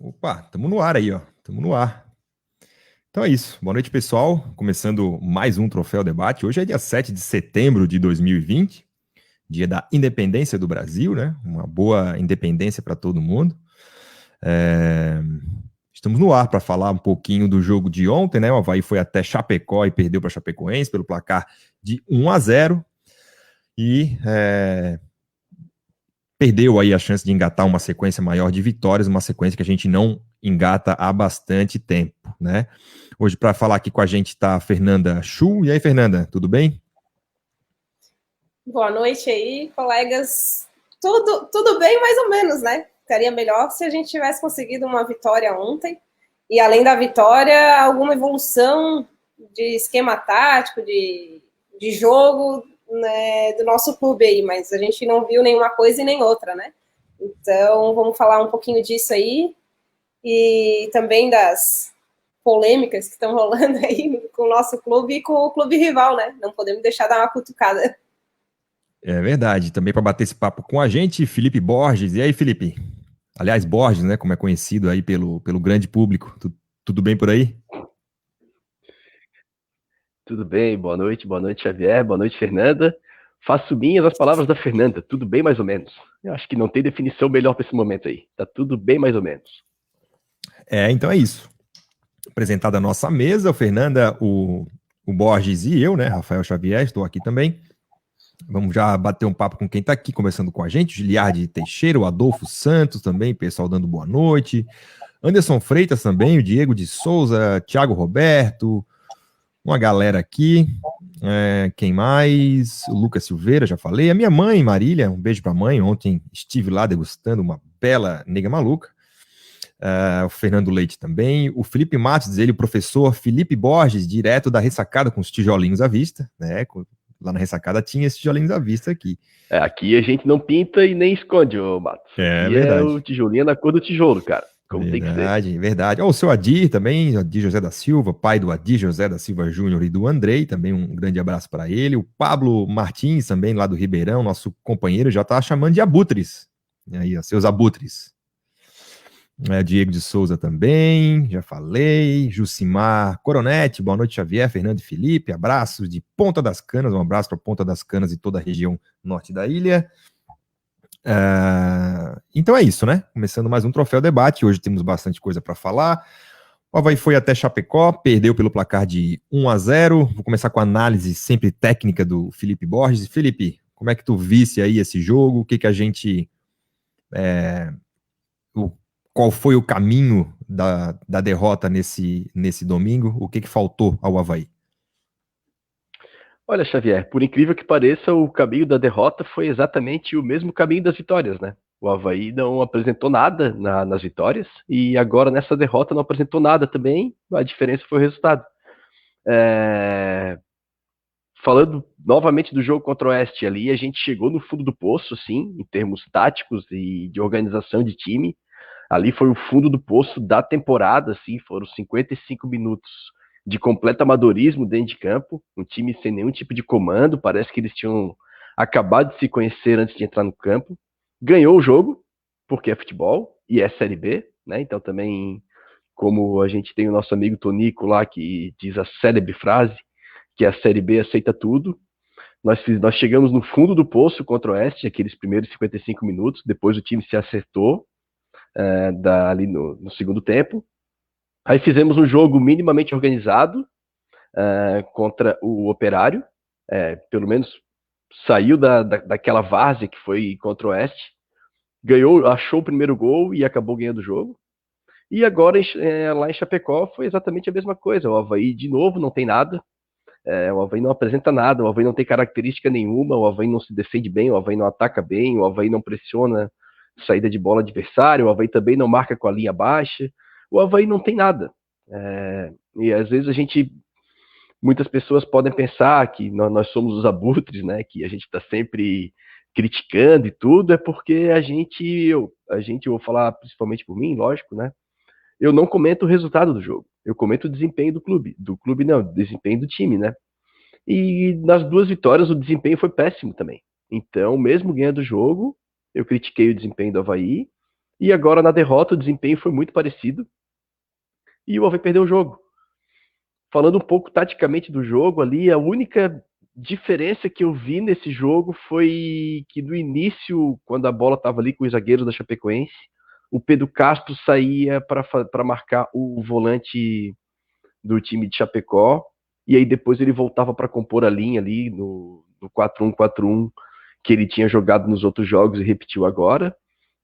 Opa, estamos no ar aí, ó. Estamos no ar. Então é isso. Boa noite, pessoal. Começando mais um Troféu Debate. Hoje é dia 7 de setembro de 2020, dia da independência do Brasil, né? Uma boa independência para todo mundo. Estamos no ar para falar um pouquinho do jogo de ontem, né? O Avaí foi até Chapecó e perdeu para Chapecoense pelo placar de 1-0. E perdeu aí a chance de engatar uma sequência maior de vitórias, uma sequência que a gente não engata há bastante tempo, né? Hoje, para falar aqui com a gente, está a Fernanda Chu. E aí, Fernanda, tudo bem? Boa noite aí, colegas. Tudo bem, mais ou menos, né? Ficaria melhor se a gente tivesse conseguido uma vitória ontem. E além da vitória, alguma evolução de esquema tático, de jogo, né, do nosso clube aí. Mas a gente não viu nenhuma coisa e nem outra, né? Então, vamos falar um pouquinho disso aí. E também das polêmicas que estão rolando aí com o nosso clube e com o clube rival, né? Não podemos deixar dar uma cutucada. É verdade. Também para bater esse papo com a gente, Felipe Borges. E aí, Felipe? Aliás, Borges, né? Como é conhecido aí pelo grande público. Tudo bem por aí? Tudo bem, boa noite, Xavier, boa noite, Fernanda. Faço minhas as palavras da Fernanda, tudo bem mais ou menos. Eu acho que não tem definição melhor para esse momento aí. Tá tudo bem mais ou menos. Então é isso. Apresentada a nossa mesa, Fernanda, o Borges e eu, né? Rafael Xavier, estou aqui também. Vamos já bater um papo com quem está aqui conversando com a gente, Giliardi Teixeira, o Adolfo Santos também, pessoal dando boa noite, Anderson Freitas também, o Diego de Souza, Thiago Roberto, uma galera aqui, quem mais? O Lucas Silveira, já falei, a minha mãe, Marília, um beijo para a mãe, ontem estive lá degustando uma bela nega maluca, o Fernando Leite também, o Felipe Matos, ele, o professor Felipe Borges, direto da ressacada com os tijolinhos à vista, né, lá na ressacada tinha esses tijolinhos à vista aqui. Aqui a gente não pinta e nem esconde, ô Matos. Aqui é o tijolinho na cor do tijolo, cara. Como verdade, tem que ser. Verdade. O seu Adir também, Adir José da Silva, pai do Adir José da Silva Júnior e do Andrei, também um grande abraço para ele. O Pablo Martins, também lá do Ribeirão, nosso companheiro, já tá chamando de abutres. E aí, ó, seus abutres. Diego de Souza também, já falei. Jucimar Coronete, boa noite, Xavier, Fernando e Felipe. Abraços de Ponta das Canas, um abraço para Ponta das Canas e toda a região norte da ilha. Então é isso, né? Começando mais um Troféu Debate. Hoje temos bastante coisa para falar. O Avaí foi até Chapecó, perdeu pelo placar de 1-0. Vou começar com a análise sempre técnica do Felipe Borges. Felipe, como é que tu visse aí esse jogo? O que que a gente... qual foi o caminho da derrota nesse domingo? O que que faltou ao Avaí? Olha, Xavier, por incrível que pareça, o caminho da derrota foi exatamente o mesmo caminho das vitórias, né? O Avaí não apresentou nada nas vitórias e agora nessa derrota não apresentou nada também. A diferença foi o resultado. Falando novamente do jogo contra o Oeste, ali a gente chegou no fundo do poço, sim, em termos táticos e de organização de time. Ali foi o fundo do poço da temporada, assim, foram 55 minutos de completo amadorismo dentro de campo, um time sem nenhum tipo de comando, parece que eles tinham acabado de se conhecer antes de entrar no campo. Ganhou o jogo, porque é futebol e é Série B, né? Então também, como a gente tem o nosso amigo Tonico lá, que diz a célebre frase, que a Série B aceita tudo. Nós chegamos no fundo do poço contra o Oeste, aqueles primeiros 55 minutos, depois o time se acertou ali no segundo tempo. Aí fizemos um jogo minimamente organizado contra o Operário, pelo menos saiu daquela várzea que foi contra o Oeste, ganhou, achou o primeiro gol e acabou ganhando o jogo. E agora lá em Chapecó foi exatamente a mesma coisa. O Avaí de novo não tem nada, o Avaí não apresenta nada, o Avaí não tem característica nenhuma, o Avaí não se defende bem, o Avaí não ataca bem, o Avaí não pressiona saída de bola adversária, o Avaí também não marca com a linha baixa, o Avaí não tem nada. E às vezes muitas pessoas podem pensar que nós somos os abutres, né, que a gente está sempre criticando e tudo, é porque eu vou falar principalmente por mim, lógico, né, eu não comento o resultado do jogo, eu comento o desempenho do clube não, o desempenho do time, né, e nas duas vitórias o desempenho foi péssimo também. Então, mesmo ganhando o jogo, eu critiquei o desempenho do Avaí E agora, na derrota, o desempenho foi muito parecido. E o Avaí perdeu o jogo. Falando um pouco taticamente do jogo ali, a única diferença que eu vi nesse jogo foi que no início, quando a bola estava ali com os zagueiros da Chapecoense, o Pedro Castro saía para marcar o volante do time de Chapecó, e aí depois ele voltava para compor a linha ali no 4-1-4-1 que ele tinha jogado nos outros jogos e repetiu agora.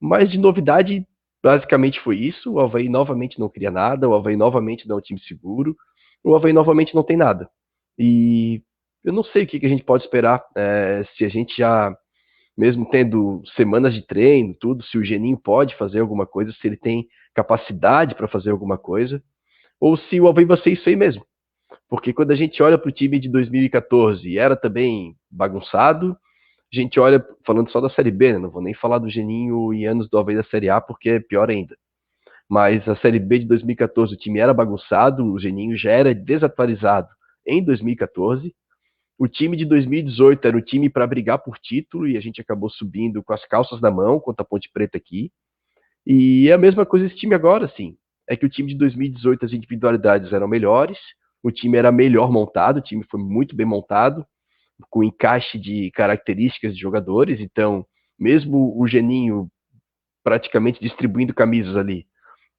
Mas de novidade, basicamente foi isso. O Avaí novamente não cria nada, o Avaí novamente não é um time seguro, o Avaí novamente não tem nada. E eu não sei o que a gente pode esperar, se a gente já, mesmo tendo semanas de treino, tudo, se o Geninho pode fazer alguma coisa, se ele tem capacidade para fazer alguma coisa, ou se o Avaí vai ser isso aí mesmo. Porque quando a gente olha para o time de 2014, era também bagunçado. A gente olha, falando só da Série B, né? Não vou nem falar do Geninho e anos do Avaí da Série A, porque é pior ainda. Mas a Série B de 2014, o time era bagunçado, o Geninho já era desatualizado em 2014. O time de 2018 era o time para brigar por título e a gente acabou subindo com as calças na mão contra a Ponte Preta aqui. E é a mesma coisa esse time agora, assim. É que o time de 2018, as individualidades eram melhores, o time era melhor montado, o time foi muito bem montado, com encaixe de características de jogadores. Então, mesmo o Geninho praticamente distribuindo camisas ali,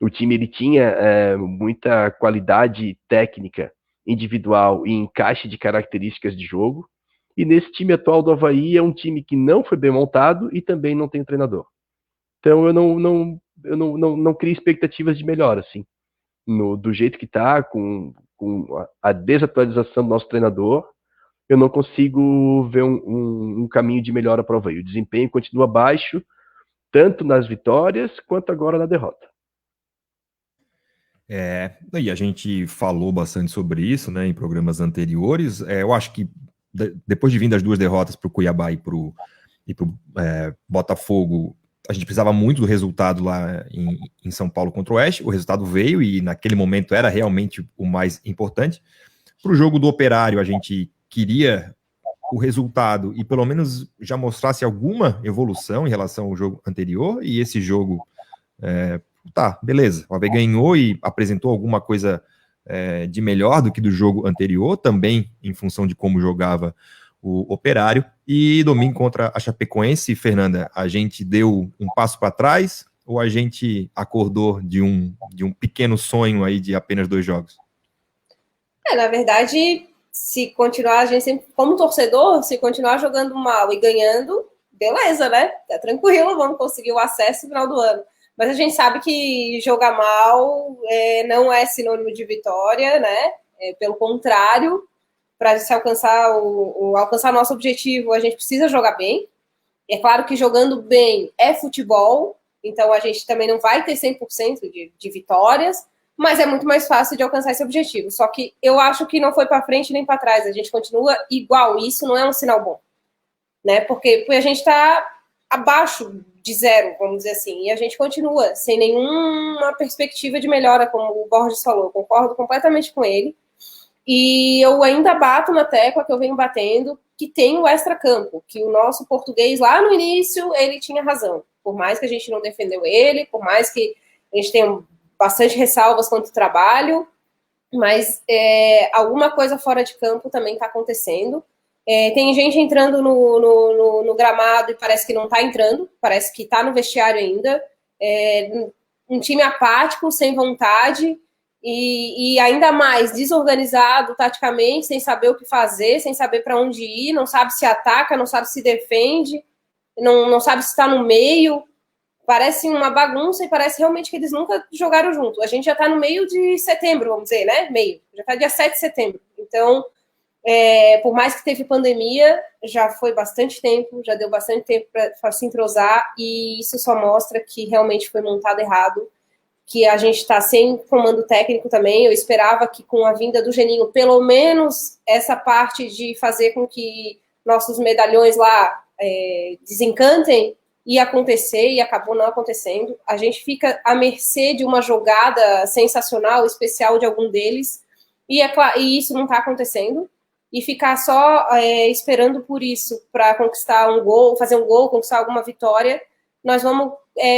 o time ele tinha muita qualidade técnica, individual e encaixe de características de jogo. E nesse time atual do Avaí é um time que não foi bem montado e também não tem treinador. Então eu não crio expectativas de melhora, assim. Do jeito que está, com a desatualização do nosso treinador, eu não consigo ver um caminho de melhora para o Avaí. O desempenho continua baixo, tanto nas vitórias quanto agora na derrota. E a gente falou bastante sobre isso, né, em programas anteriores. Eu acho que depois de vir das duas derrotas para o Cuiabá e para o Botafogo, a gente precisava muito do resultado lá em São Paulo contra o Oeste. O resultado veio e naquele momento era realmente o mais importante. Para o jogo do Operário, a gente queria o resultado e pelo menos já mostrasse alguma evolução em relação ao jogo anterior, e esse jogo, tá, beleza, o Avaí ganhou e apresentou alguma coisa de melhor do que do jogo anterior, também em função de como jogava o Operário. E domingo contra a Chapecoense, Fernanda, a gente deu um passo para trás ou a gente acordou de um pequeno sonho aí de apenas 2 jogos? Na verdade, se continuar, a gente sempre, como torcedor, se continuar jogando mal e ganhando, beleza, né? Tá tranquilo, vamos conseguir o acesso no final do ano. Mas a gente sabe que jogar mal não é sinônimo de vitória, né? Pelo contrário, para se alcançar alcançar nosso objetivo, a gente precisa jogar bem. É claro que jogando bem é futebol, então a gente também não vai ter 100% de vitórias, mas é muito mais fácil de alcançar esse objetivo. Só que eu acho que não foi para frente nem para trás, a gente continua igual, e isso não é um sinal bom, né? Porque a gente está abaixo de zero, vamos dizer assim, e a gente continua sem nenhuma perspectiva de melhora, como o Borges falou. Eu concordo completamente com ele. E eu ainda bato na tecla que eu venho batendo, que tem o extracampo, que o nosso português lá no início, ele tinha razão. Por mais que a gente não defendeu ele, por mais que a gente tenha bastante ressalvas quanto ao trabalho, mas alguma coisa fora de campo também está acontecendo. Tem gente entrando no gramado e parece que não está entrando, parece que está no vestiário ainda. Um time apático, sem vontade, e ainda mais desorganizado taticamente, sem saber o que fazer, sem saber para onde ir, não sabe se ataca, não sabe se defende, não sabe se está no meio. Parece uma bagunça e parece realmente que eles nunca jogaram junto. A gente já está no meio de setembro, vamos dizer, né? Meio. Já está dia 7 de setembro. Então, por mais que teve pandemia, já foi bastante tempo, já deu bastante tempo para se entrosar, e isso só mostra que realmente foi montado errado, que a gente está sem comando técnico também. Eu esperava que com a vinda do Geninho, pelo menos essa parte de fazer com que nossos medalhões lá desencantem, ia acontecer, e acabou não acontecendo. A gente fica à mercê de uma jogada sensacional, especial de algum deles, e isso não está acontecendo. E ficar só esperando por isso para conquistar um gol, fazer um gol, conquistar alguma vitória, nós vamos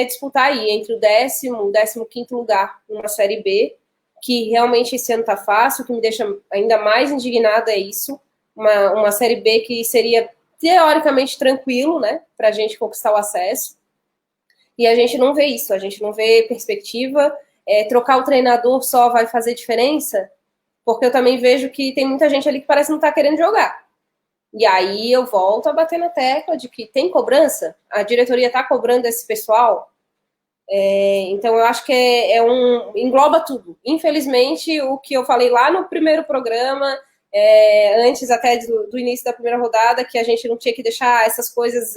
disputar aí entre o 10º e o 15º lugar numa Série B, que realmente esse ano tá fácil. O que me deixa ainda mais indignada é isso, uma Série B que seria teoricamente tranquilo, né, para a gente conquistar o acesso, e a gente não vê isso, a gente não vê perspectiva. Trocar o treinador só vai fazer diferença? Porque eu também vejo que tem muita gente ali que parece não estar querendo jogar. E aí eu volto a bater na tecla de que tem cobrança, a diretoria está cobrando esse pessoal. Então eu acho que engloba tudo. Infelizmente, o que eu falei lá no primeiro programa, antes até do início da primeira rodada, que a gente não tinha que deixar essas coisas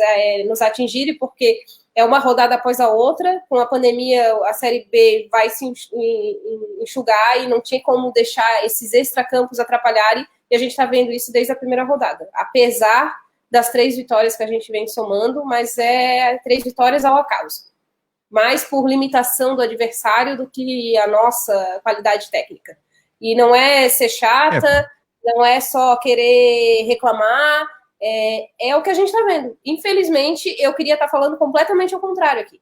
nos atingirem, porque é uma rodada após a outra. Com a pandemia, a Série B vai se enxugar e não tinha como deixar esses extracampos atrapalharem, e a gente está vendo isso desde a primeira rodada. Apesar das 3 vitórias que a gente vem somando, mas 3 vitórias ao acaso. Mais por limitação do adversário do que a nossa qualidade técnica. E não é ser chata, não é só querer reclamar, é o que a gente está vendo. Infelizmente, eu queria estar falando completamente ao contrário aqui.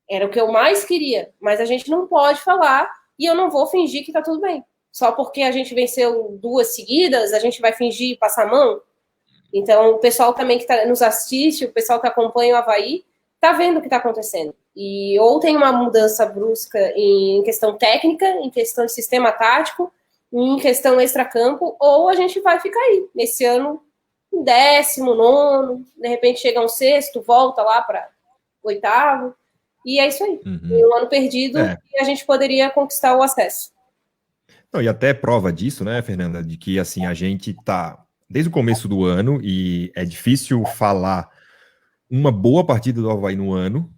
Era o que eu mais queria, mas a gente não pode falar e eu não vou fingir que está tudo bem. Só porque a gente venceu 2 seguidas, a gente vai fingir passar a mão? Então, o pessoal também que nos assiste, o pessoal que acompanha o Avaí, está vendo o que está acontecendo. E ou tem uma mudança brusca em questão técnica, em questão de sistema tático, em questão extracampo, ou a gente vai ficar aí, nesse ano, 10º, 9º, de repente chega um 6º, volta lá para 8º, e é isso aí. Um ano perdido e a gente poderia conquistar o acesso. Não, e até prova disso, né, Fernanda, de que assim, a gente tá desde o começo do ano e é difícil falar uma boa partida do Avaí no ano.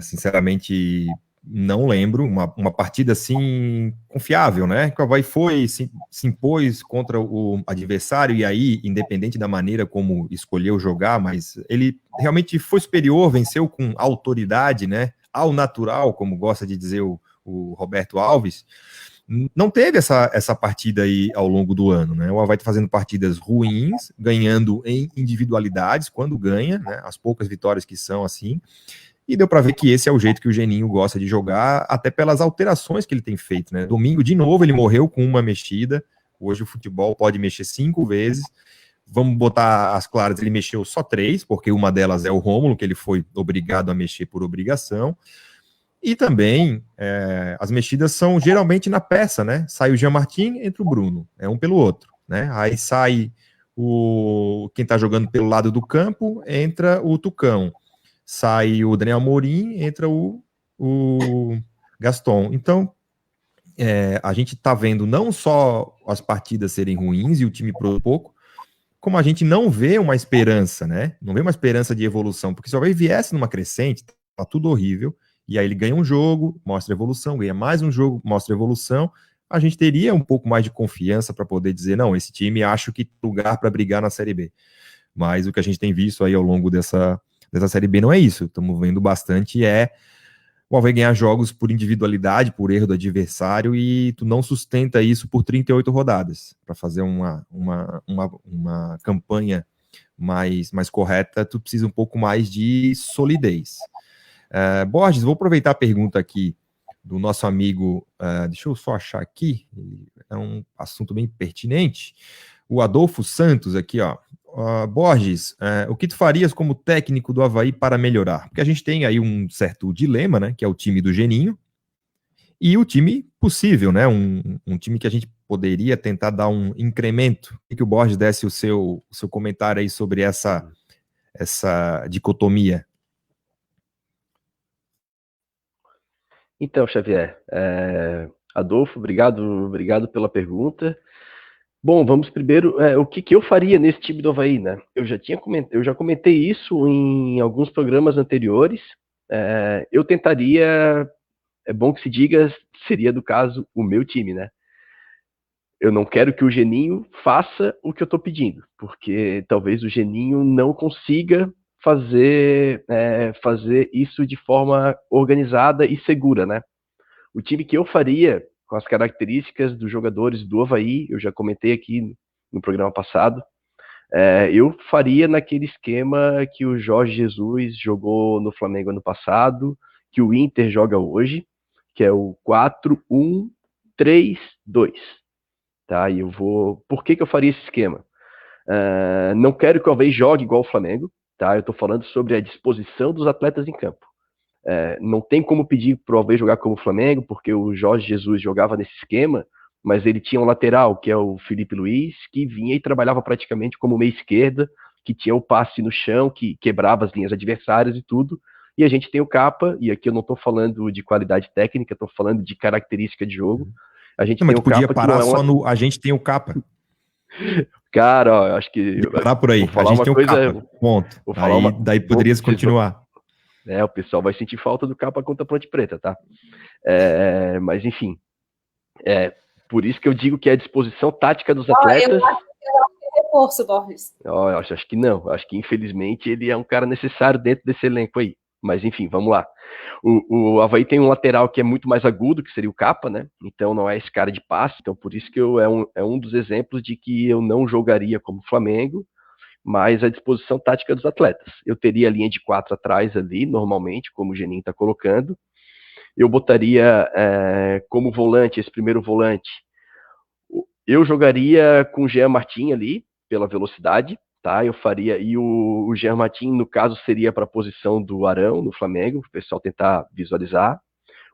Sinceramente, não lembro uma partida assim confiável, né? Que o Avaí se impôs contra o adversário e aí, independente da maneira como escolheu jogar, mas ele realmente foi superior, venceu com autoridade, né? Ao natural, como gosta de dizer o Roberto Alves. Não teve essa partida aí ao longo do ano, né? O Avaí tá fazendo partidas ruins, ganhando em individualidades, quando ganha, né? As poucas vitórias que são assim. E deu para ver que esse é o jeito que o Geninho gosta de jogar, até pelas alterações que ele tem feito, né? Domingo, de novo, ele morreu com uma mexida. Hoje o futebol pode mexer 5 vezes. Vamos botar as claras, ele mexeu só 3, porque uma delas é o Rômulo, que ele foi obrigado a mexer por obrigação. E também as mexidas são geralmente na peça, né? Sai o Jean Martin, entra o Bruno, é um pelo outro, né? Aí sai quem tá jogando pelo lado do campo, entra o Tucão. Sai o Daniel Amorim, entra o Gaston. Então, a gente tá vendo não só as partidas serem ruins e o time produz pouco, como a gente não vê uma esperança, né? Não vê uma esperança de evolução, porque se o Avaí viesse numa crescente, tá tudo horrível, e aí ele ganha um jogo, mostra evolução, ganha mais um jogo, mostra evolução, a gente teria um pouco mais de confiança para poder dizer, não, esse time acho que tem lugar para brigar na Série B. Mas o que a gente tem visto aí ao longo dessa Série B não é isso. Estamos vendo bastante o Avaí ganhar jogos por individualidade, por erro do adversário, e tu não sustenta isso por 38 rodadas. Para fazer uma campanha mais correta, tu precisa um pouco mais de solidez. Borges, vou aproveitar a pergunta aqui do nosso amigo, deixa eu só achar aqui, é um assunto bem pertinente, o Adolfo Santos aqui, ó. Borges, o que tu farias como técnico do Avaí para melhorar? Porque a gente tem aí um certo dilema, né, que é o time do Geninho, e o time possível, né, um time que a gente poderia tentar dar um incremento. E que o Borges desse o seu comentário aí sobre essa dicotomia. Então, Xavier, Adolfo, obrigado pela pergunta. Bom, vamos primeiro, o que eu faria nesse time do Avaí, né? Eu já comentei isso em alguns programas anteriores. Eu tentaria, é bom que se diga, seria do caso o meu time, né? Eu não quero que o Geninho faça o que eu tô pedindo, porque talvez o Geninho não consiga fazer isso de forma organizada e segura, né? O time que eu faria, com as características dos jogadores do Avaí, eu já comentei aqui no programa passado, Eu faria naquele esquema que o Jorge Jesus jogou no Flamengo ano passado, que o Inter joga hoje, que é o 4-1-3-2. Tá? E eu vou... Por que eu faria esse esquema? Não quero que o Alvei jogue igual o Flamengo, tá? Eu estou falando sobre a disposição dos atletas em campo. Não tem como pedir para o Alvei jogar como o Flamengo, porque o Jorge Jesus jogava nesse esquema, mas ele tinha um lateral, que é o Felipe Luiz, que vinha e trabalhava praticamente como meia esquerda, que tinha o passe no chão, que quebrava as linhas adversárias e tudo. E a gente tem o Capa, e aqui eu não estou falando de qualidade técnica, estou falando de característica de jogo. A gente tem o podia Capa, parar só no a gente tem o Capa. Cara, ó, eu acho que... Podia parar por aí, vou falar a gente uma tem coisa, o Capa, ponto. Vou falar daí poderia se continuar. O pessoal vai sentir falta do Capa contra a Ponte Preta, tá? Mas enfim, por isso que eu digo que é a disposição tática dos atletas... Eu acho que é reforço, Borges. Eu acho que não, acho que infelizmente ele é um cara necessário dentro desse elenco aí. Mas enfim, vamos lá. O Avaí tem um lateral que é muito mais agudo, que seria o Capa, né? Então não é esse cara de passe. Então por isso que é um dos exemplos de que eu não jogaria como Flamengo, mas a disposição tática dos atletas. Eu teria a linha de 4 atrás ali, normalmente, como o Geninho está colocando. Eu botaria como volante, esse primeiro volante, eu jogaria com o Jean Martin ali, pela velocidade, tá? Eu faria, e o Jean Martin, no caso, seria para a posição do Arão, no Flamengo, para o pessoal tentar visualizar.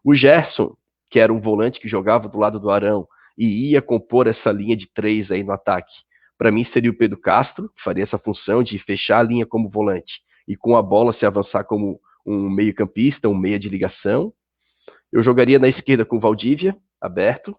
O Gerson, que era um volante que jogava do lado do Arão e ia compor essa linha de 3 aí no ataque, para mim seria o Pedro Castro, que faria essa função de fechar a linha como volante e com a bola se avançar como um meio-campista, um meia de ligação. Eu jogaria na esquerda com o Valdívia, aberto.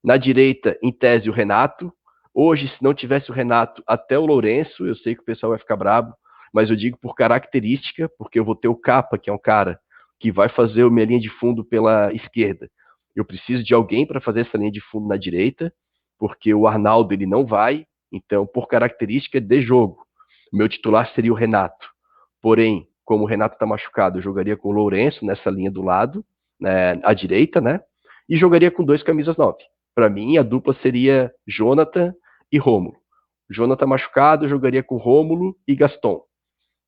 Na direita, em tese, o Renato. Hoje, se não tivesse o Renato, até o Lourenço. Eu sei que o pessoal vai ficar bravo, mas eu digo por característica, porque eu vou ter o Capa, que é um cara que vai fazer a minha linha de fundo pela esquerda. Eu preciso de alguém para fazer essa linha de fundo na direita, porque o Arnaldo ele não vai. Então, por característica de jogo, meu titular seria o Renato. Porém, como o Renato está machucado, eu jogaria com o Lourenço nessa linha do lado, à direita, né? E jogaria com 2 camisas 9. Para mim, a dupla seria Jonathan e Rômulo. Jonathan machucado, eu jogaria com Rômulo e Gaston.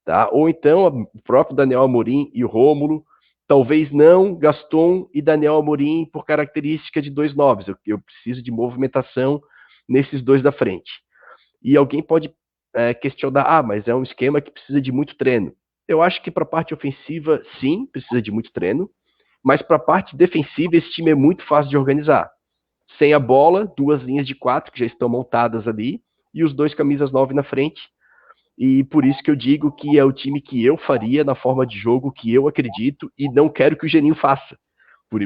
Tá? Ou então, o próprio Daniel Amorim e o Rômulo. Talvez não Gaston e Daniel Amorim por característica de 2 9s. Eu preciso de movimentação nesses 2 da frente. E alguém pode questionar, mas é um esquema que precisa de muito treino. Eu acho que para a parte ofensiva, sim, precisa de muito treino, mas para a parte defensiva, esse time é muito fácil de organizar. Sem a bola, 2 linhas de 4 que já estão montadas ali, e os 2 camisas 9 na frente. E por isso que eu digo que é o time que eu faria na forma de jogo que eu acredito e não quero que o Geninho faça, por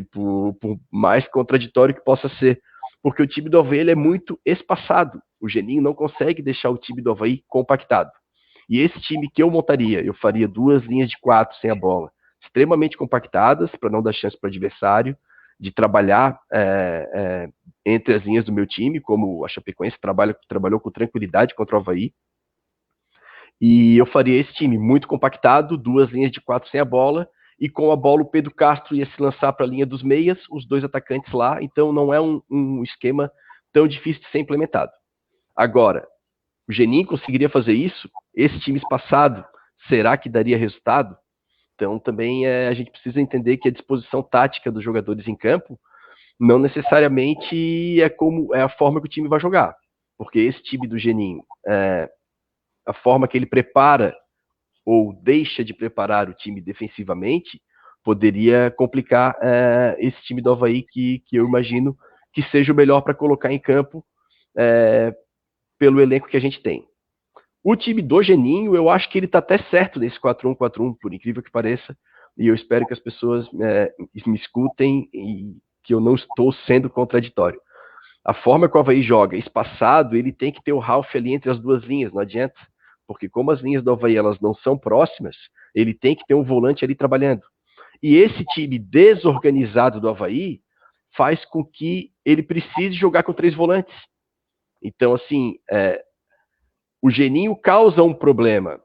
mais contraditório que possa ser. Porque o time do Avaí é muito espaçado. O Geninho não consegue deixar o time do Avaí compactado. E esse time que eu montaria, eu faria 2 linhas de 4 sem a bola, extremamente compactadas, para não dar chance para o adversário, de trabalhar entre as linhas do meu time, como a Chapecoense trabalhou com tranquilidade contra o Avaí. E eu faria esse time muito compactado, 2 linhas de 4 sem a bola, e com a bola o Pedro Castro ia se lançar para a linha dos meias, os 2 atacantes lá, então não é um esquema tão difícil de ser implementado. Agora, o Geninho conseguiria fazer isso? Esse time espaçado, será que daria resultado? Então também a gente precisa entender que a disposição tática dos jogadores em campo não necessariamente é a forma que o time vai jogar, porque esse time do Geninho, a forma que ele prepara ou deixa de preparar o time defensivamente, poderia complicar esse time do Avaí que eu imagino que seja o melhor para colocar em campo pelo elenco que a gente tem. O time do Geninho, eu acho que ele está até certo nesse 4-1-4-1, por incrível que pareça, e eu espero que as pessoas me escutem e que eu não estou sendo contraditório. A forma que o Avaí joga espaçado, ele tem que ter o Ralf ali entre as 2 linhas, não adianta, porque como as linhas do Avaí elas não são próximas, ele tem que ter um volante ali trabalhando. E esse time desorganizado do Avaí faz com que ele precise jogar com 3 volantes. Então, assim, o Geninho causa um problema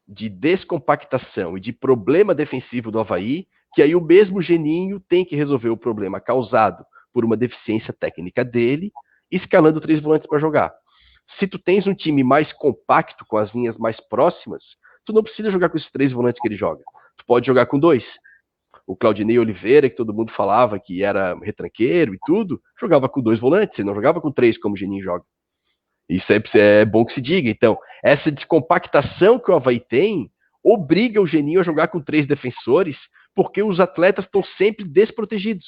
de descompactação e de problema defensivo do Avaí, que aí o mesmo Geninho tem que resolver o problema causado por uma deficiência técnica dele, escalando 3 volantes para jogar. Se tu tens um time mais compacto, com as linhas mais próximas, tu não precisa jogar com esses 3 volantes que ele joga. Tu pode jogar com 2. O Claudinei Oliveira, que todo mundo falava que era retranqueiro e tudo, jogava com 2 volantes, ele não jogava com 3 como o Geninho joga. Isso é bom que se diga. Então, essa descompactação que o Avaí tem obriga o Geninho a jogar com 3 defensores, porque os atletas estão sempre desprotegidos.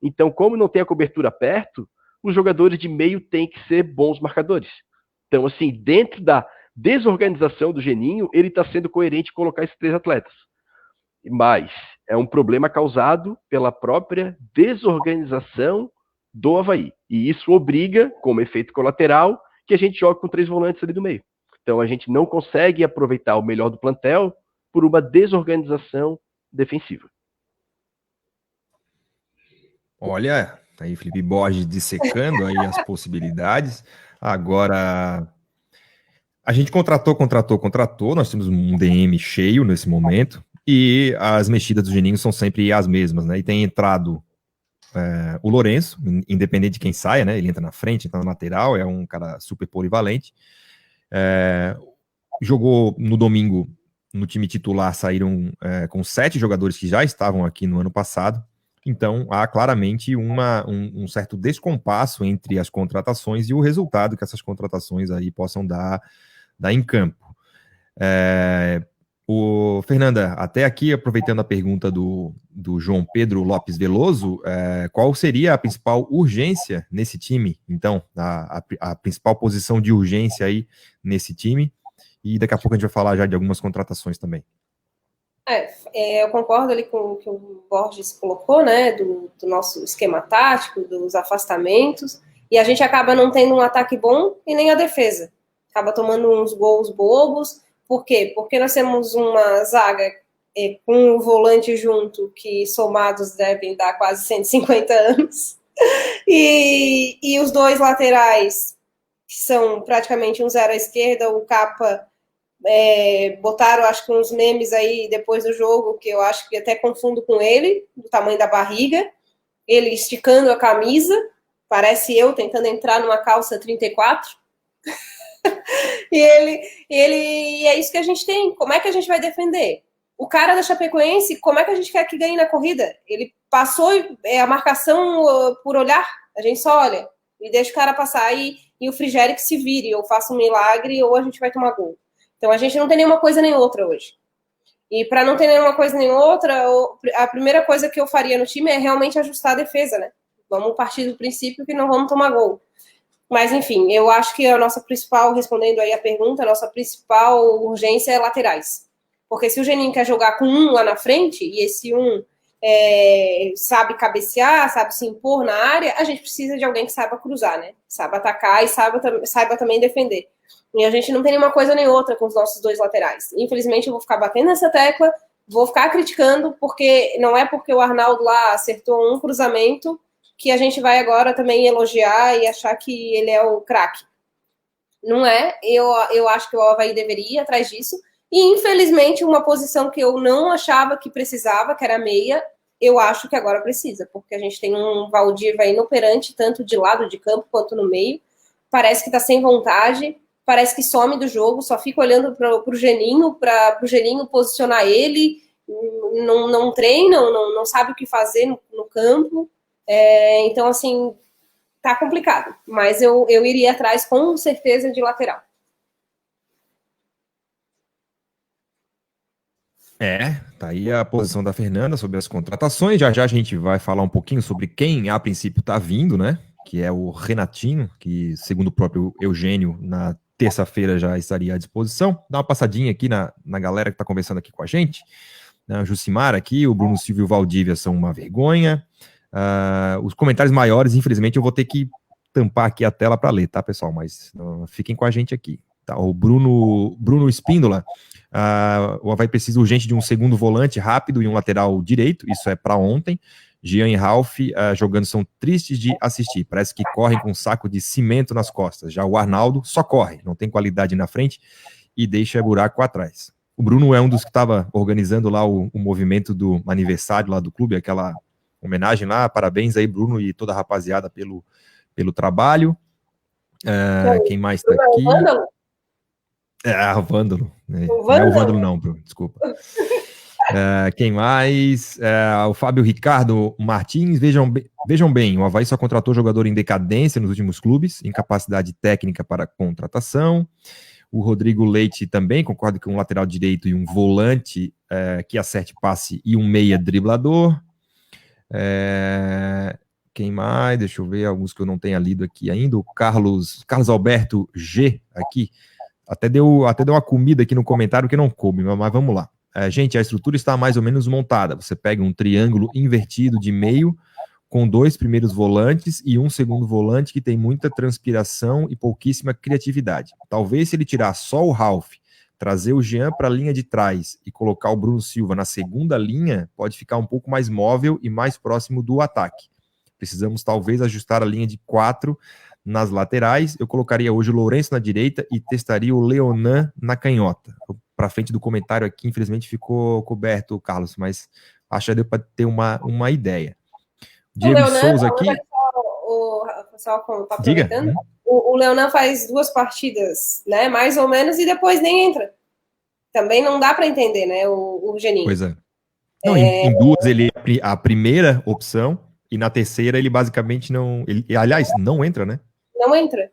Então, como não tem a cobertura perto, os jogadores de meio têm que ser bons marcadores. Então, assim, dentro da desorganização do Geninho, ele está sendo coerente em colocar esses 3 atletas. Mas é um problema causado pela própria desorganização do Avaí. E isso obriga, como efeito colateral, que a gente jogue com 3 volantes ali do meio. Então a gente não consegue aproveitar o melhor do plantel por uma desorganização defensiva. Olha, aí Felipe Borges dissecando aí as possibilidades. Agora, a gente contratou. Nós temos um DM cheio nesse momento e as mexidas do Geninho são sempre as mesmas, né? E tem entrado o Lourenço, independente de quem saia, né? Ele entra na frente, entra na lateral, é um cara super polivalente. Jogou no domingo no time titular, saíram com 7 jogadores que já estavam aqui no ano passado. Então, há claramente um certo descompasso entre as contratações e o resultado que essas contratações aí possam dar em campo. Fernanda, até aqui, aproveitando a pergunta do João Pedro Lopes Veloso, qual seria a principal urgência nesse time? Então, a principal posição de urgência aí nesse time, e daqui a pouco a gente vai falar já de algumas contratações também. Eu concordo ali com o que o Borges colocou, né, do nosso esquema tático, dos afastamentos, e a gente acaba não tendo um ataque bom e nem a defesa. Acaba tomando uns gols bobos. Por quê? Porque nós temos uma zaga com um volante junto que somados devem dar quase 150 anos, e os 2 laterais, que são praticamente um 0 à esquerda, o Capa... botaram, acho que uns memes aí depois do jogo, que eu acho que até confundo com ele, do tamanho da barriga, ele esticando a camisa, parece eu tentando entrar numa calça 34, e é isso que a gente tem. Como é que a gente vai defender? O cara da Chapecoense, como é que a gente quer que ganhe na corrida? Ele passou a marcação por olhar, a gente só olha e deixa o cara passar, e o Frigério que se vire, ou faça um milagre, ou a gente vai tomar gol. Então, a gente não tem nenhuma coisa nem outra hoje. E para não ter nenhuma coisa nem outra, a primeira coisa que eu faria no time é realmente ajustar a defesa, né? Vamos partir do princípio que não vamos tomar gol. Mas, enfim, eu acho que a nossa principal, respondendo aí a pergunta, a nossa principal urgência é laterais. Porque se o Geninho quer jogar com um lá na frente, e esse um sabe cabecear, sabe se impor na área, a gente precisa de alguém que saiba cruzar, né? Saiba atacar e saiba também defender. E a gente não tem nenhuma coisa nem outra com os nossos 2 laterais. Infelizmente, eu vou ficar batendo nessa tecla, vou ficar criticando, porque não é porque o Arnaldo lá acertou um cruzamento que a gente vai agora também elogiar e achar que ele é o craque. Não é. Eu acho que o Avaí deveria ir atrás disso. E, infelizmente, uma posição que eu não achava que precisava, que era meia, eu acho que agora precisa, porque a gente tem um Valdívia inoperante, tanto de lado de campo quanto no meio. Parece que tá sem vontade, parece que some do jogo, só fica olhando pro Geninho, para o Geninho posicionar ele, não treina, não sabe o que fazer no campo. Então, assim, tá complicado. Mas eu iria atrás, com certeza, de lateral. Tá aí a posição da Fernanda sobre as contratações. Já a gente vai falar um pouquinho sobre quem a princípio tá vindo, né? Que é o Renatinho, que segundo o próprio Eugênio, na terça-feira já estaria à disposição. Dá uma passadinha aqui na galera que tá conversando aqui com a gente. O Jucimar aqui, o Bruno Silvio e o Valdívia são uma vergonha. Os comentários maiores, infelizmente, eu vou ter que tampar aqui a tela para ler, tá, pessoal? Mas fiquem com a gente aqui. Tá? O Bruno Espíndola, o Avaí precisa urgente de um segundo volante rápido e um lateral direito, isso é para ontem. Jean e Ralf jogando são tristes de assistir, parece que correm com um saco de cimento nas costas. Já o Arnaldo só corre, não tem qualidade na frente e deixa buraco atrás. O Bruno é um dos que estava organizando lá o movimento do aniversário lá do clube, aquela homenagem lá. Parabéns aí, Bruno, e toda a rapaziada pelo trabalho. Quem mais tá aqui? O Vândalo? O Vândalo. O Não é o Vândalo? Vândalo não, bro. Desculpa. Quem mais? O Fábio Ricardo Martins. Vejam bem, o Avaí só contratou jogador em decadência nos últimos clubes, incapacidade técnica para contratação. O Rodrigo Leite também, concordo que um lateral direito e um volante que acerte passe e um meia driblador. Quem mais? Deixa eu ver alguns que eu não tenha lido aqui ainda. O Carlos Alberto G aqui. Até deu uma comida aqui no comentário que não coube, mas vamos lá. Gente, a estrutura está mais ou menos montada. Você pega um triângulo invertido de meio, com 2 primeiros volantes e um segundo volante que tem muita transpiração e pouquíssima criatividade. Talvez se ele tirar só o Ralf, trazer o Jean para a linha de trás e colocar o Bruno Silva na segunda linha, pode ficar um pouco mais móvel e mais próximo do ataque. Precisamos talvez ajustar a linha de 4 nas laterais. Eu colocaria hoje o Lourenço na direita e testaria o Leonan na canhota. Para frente do comentário aqui, infelizmente ficou coberto, Carlos, mas acho que deu para ter uma ideia. Diego Souza aqui. O pessoal tá aproveitando. Diga. O Leonan faz 2 partidas, né? Mais ou menos, e depois nem entra. Também não dá para entender, né? O Geninho. Pois é. Não, em 2 ele é a primeira opção, e na terceira ele basicamente não. Aliás, não entra, né? Não entra.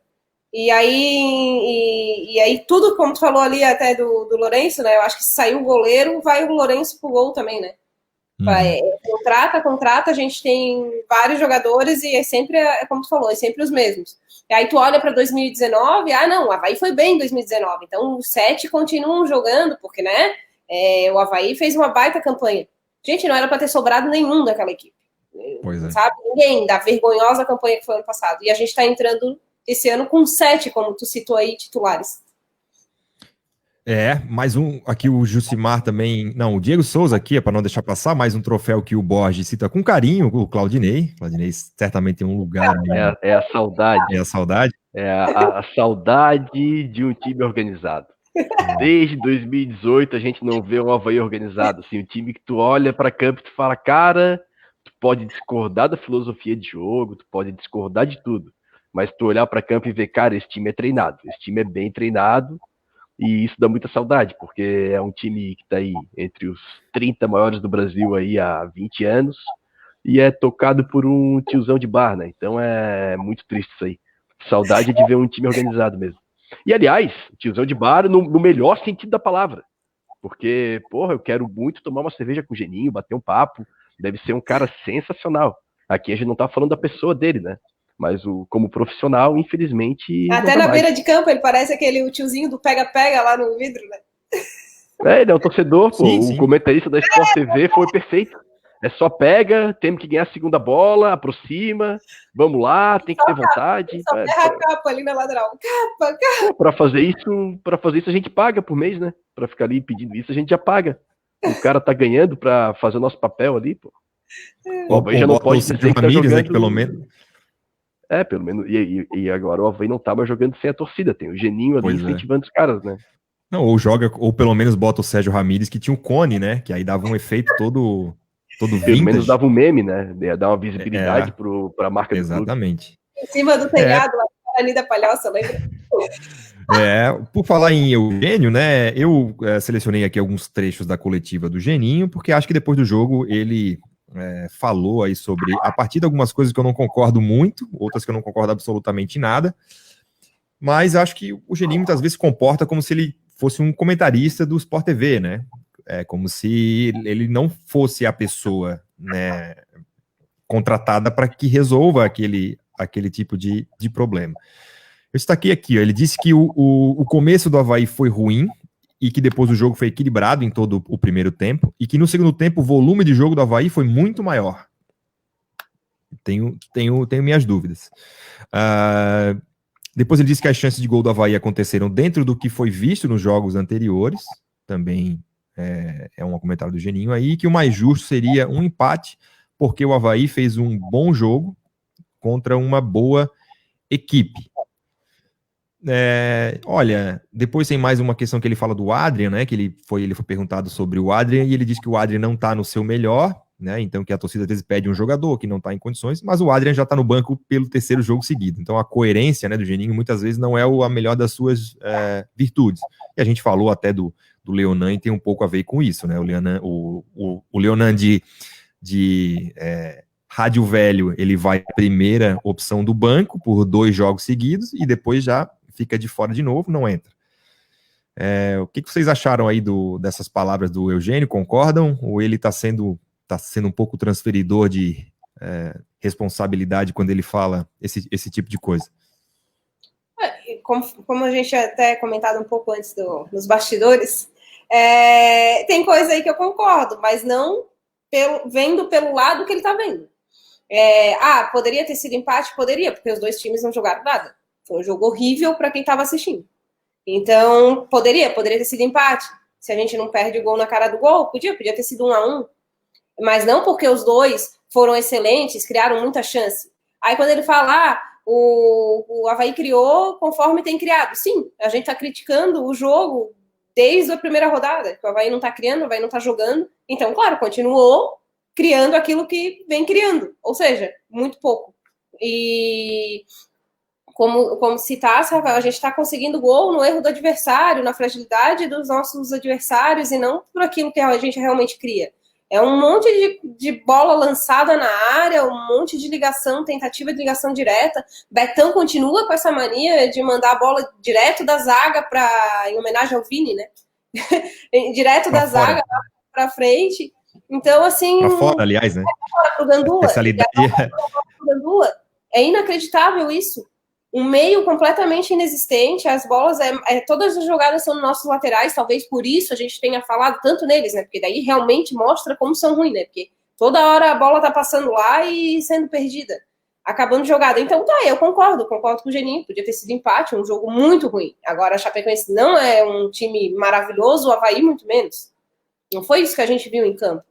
E aí tudo, como tu falou ali até do Lourenço, né? Eu acho que se sair o goleiro, vai o Lourenço pro gol também, né? Contrata, a gente tem vários jogadores e é sempre, como tu falou, é sempre os mesmos. E aí tu olha para 2019, não, o Avaí foi bem em 2019, então os 7 continuam jogando, porque, né, o Avaí fez uma baita campanha. Gente, não era para ter sobrado nenhum daquela equipe. Pois é. Sabe? Ninguém da vergonhosa campanha que foi ano passado. E a gente tá entrando esse ano com 7, como tu citou aí, titulares. Mais um, aqui o Jucimar também, não, o Diego Souza aqui, para não deixar passar, mais um troféu que o Borges cita com carinho, o Claudinei certamente tem um lugar. É a saudade. É a saudade. É a saudade de um time organizado. Desde 2018 a gente não vê um Avaí organizado, assim, um time que tu olha para campo e tu fala, cara, tu pode discordar da filosofia de jogo, tu pode discordar de tudo, mas tu olhar para campo e ver, cara, esse time é treinado, esse time é bem treinado. E isso dá muita saudade, porque é um time que está aí entre os 30 maiores do Brasil aí há 20 anos e é tocado por um tiozão de bar, né? Então é muito triste isso aí. Saudade de ver um time organizado mesmo. E, aliás, tiozão de bar no melhor sentido da palavra. Porque, eu quero muito tomar uma cerveja com o Geninho, bater um papo. Deve ser um cara sensacional. Aqui a gente não tá falando da pessoa dele, né? Mas como profissional, infelizmente... Até na beira de campo, ele parece o tiozinho do pega-pega lá no vidro, né? Ele é um torcedor, sim. O comentarista da Sport TV foi perfeito. É só pega, temos que ganhar a segunda bola, aproxima, vamos lá, tem que ter vontade. Só erra a capa ali na lateral. Capa. Para fazer isso a gente paga por mês, né? Para ficar ali pedindo isso, a gente já paga. O cara tá ganhando para fazer o nosso papel ali, pô. O Avaí já não pode dizer que tá jogando... Aqui, pelo menos... pelo menos. E agora o Avaí não tá mais jogando sem a torcida. Tem o Geninho ali incentivando os caras, né? Não, ou pelo menos bota o Sérgio Ramírez, que tinha um cone, né? Que aí dava um efeito todo vintage. Pelo menos dava um meme, né? Ia dar uma visibilidade pra marca do clube. Exatamente. Em cima do telhado, lá na Avenida Palhoça, lembra? Por falar em Eugênio, né? Eu selecionei aqui alguns trechos da coletiva do Geninho, porque acho que depois do jogo ele... falou aí sobre, a partir de algumas coisas que eu não concordo muito, outras que eu não concordo absolutamente nada, mas acho que o Geninho muitas vezes se comporta como se ele fosse um comentarista do Sport TV, né? Como se ele não fosse a pessoa, né, contratada para que resolva aquele tipo de problema. Eu destaquei aqui, ele disse que o começo do Avaí foi ruim, e que depois o jogo foi equilibrado em todo o primeiro tempo, e que no segundo tempo o volume de jogo do Avaí foi muito maior. Tenho minhas dúvidas. Depois ele disse que as chances de gol do Avaí aconteceram dentro do que foi visto nos jogos anteriores, também é um comentário do Geninho aí, que o mais justo seria um empate, porque o Avaí fez um bom jogo contra uma boa equipe. Olha, depois tem mais uma questão que ele fala do Adrian, né? Que ele foi perguntado sobre o Adrian e ele disse que o Adrian não tá no seu melhor, né? Então que a torcida às vezes pede um jogador que não está em condições, mas o Adrian já está no banco pelo terceiro jogo seguido. Então a coerência, né, do Geninho muitas vezes não é a melhor das suas virtudes. E a gente falou até do Leonan e tem um pouco a ver com isso, né? O Leonan de rádio velho, ele vai primeira opção do banco por 2 jogos seguidos e depois já fica de fora de novo, não entra. O que vocês acharam aí dessas palavras do Eugênio? Concordam? Ou ele está sendo um pouco transferidor de responsabilidade quando ele fala esse tipo de coisa? Como a gente até comentado um pouco antes nos bastidores, tem coisa aí que eu concordo, mas não vendo pelo lado que ele está vendo. Poderia ter sido empate? Poderia, porque os dois times não jogaram nada. Foi um jogo horrível para quem estava assistindo. Então, poderia ter sido empate. Se a gente não perde o gol na cara do gol, podia ter sido 1-1. Mas não porque os dois foram excelentes, criaram muita chance. Aí quando ele fala, o Avaí criou conforme tem criado. Sim, a gente está criticando o jogo desde a primeira rodada, que o Avaí não está criando, o Avaí não está jogando. Então, claro, continuou criando aquilo que vem criando. Ou seja, muito pouco. E como citasse, Rafael, a gente está conseguindo gol no erro do adversário, na fragilidade dos nossos adversários e não por aquilo que a gente realmente cria. É um monte de bola lançada na área, um monte de ligação, tentativa de ligação direta. Betão continua com essa mania de mandar a bola direto da zaga em homenagem ao Vini, né? Direto da zaga para frente. Então, assim... Para fora, aliás, né? Pro Gandula. Especialidade. Gandula. É inacreditável isso. Um meio completamente inexistente, as bolas, todas as jogadas são nos nossos laterais, talvez por isso a gente tenha falado tanto neles, né? Porque daí realmente mostra como são ruins, né? Porque toda hora a bola tá passando lá e sendo perdida, acabando jogada. Então eu concordo com o Geninho, podia ter sido empate, um jogo muito ruim. Agora a Chapecoense não é um time maravilhoso, o Avaí muito menos. Não foi isso que a gente viu em campo.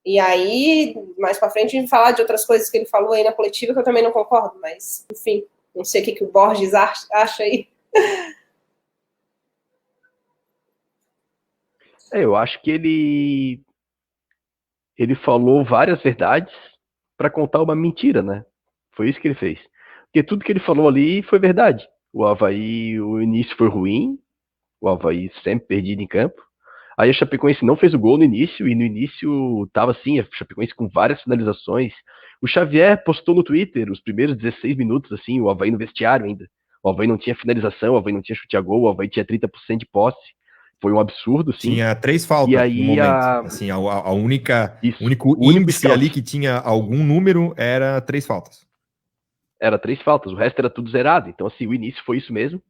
E aí, mais pra frente, a gente vai falar de outras coisas que ele falou aí na coletiva que eu também não concordo, mas, enfim... Não sei o que o Borges acha aí. Eu acho que ele falou várias verdades para contar uma mentira, né? Foi isso que ele fez. Porque tudo que ele falou ali foi verdade. O Avaí, o início foi ruim, o Avaí sempre perdido em campo. Aí a Chapecoense não fez o gol no início, e no início tava assim, a Chapecoense com várias finalizações. O Xavier postou no Twitter os primeiros 16 minutos, assim, o Avaí no vestiário ainda. O Avaí não tinha finalização, o Avaí não tinha chute a gol, o Avaí tinha 30% de posse. Foi um absurdo, sim. Tinha 3 faltas e aí, no momento. Assim, o único índice ali que tinha algum número era 3 faltas. Era 3 faltas, o resto era tudo zerado. Então, assim, o início foi isso mesmo.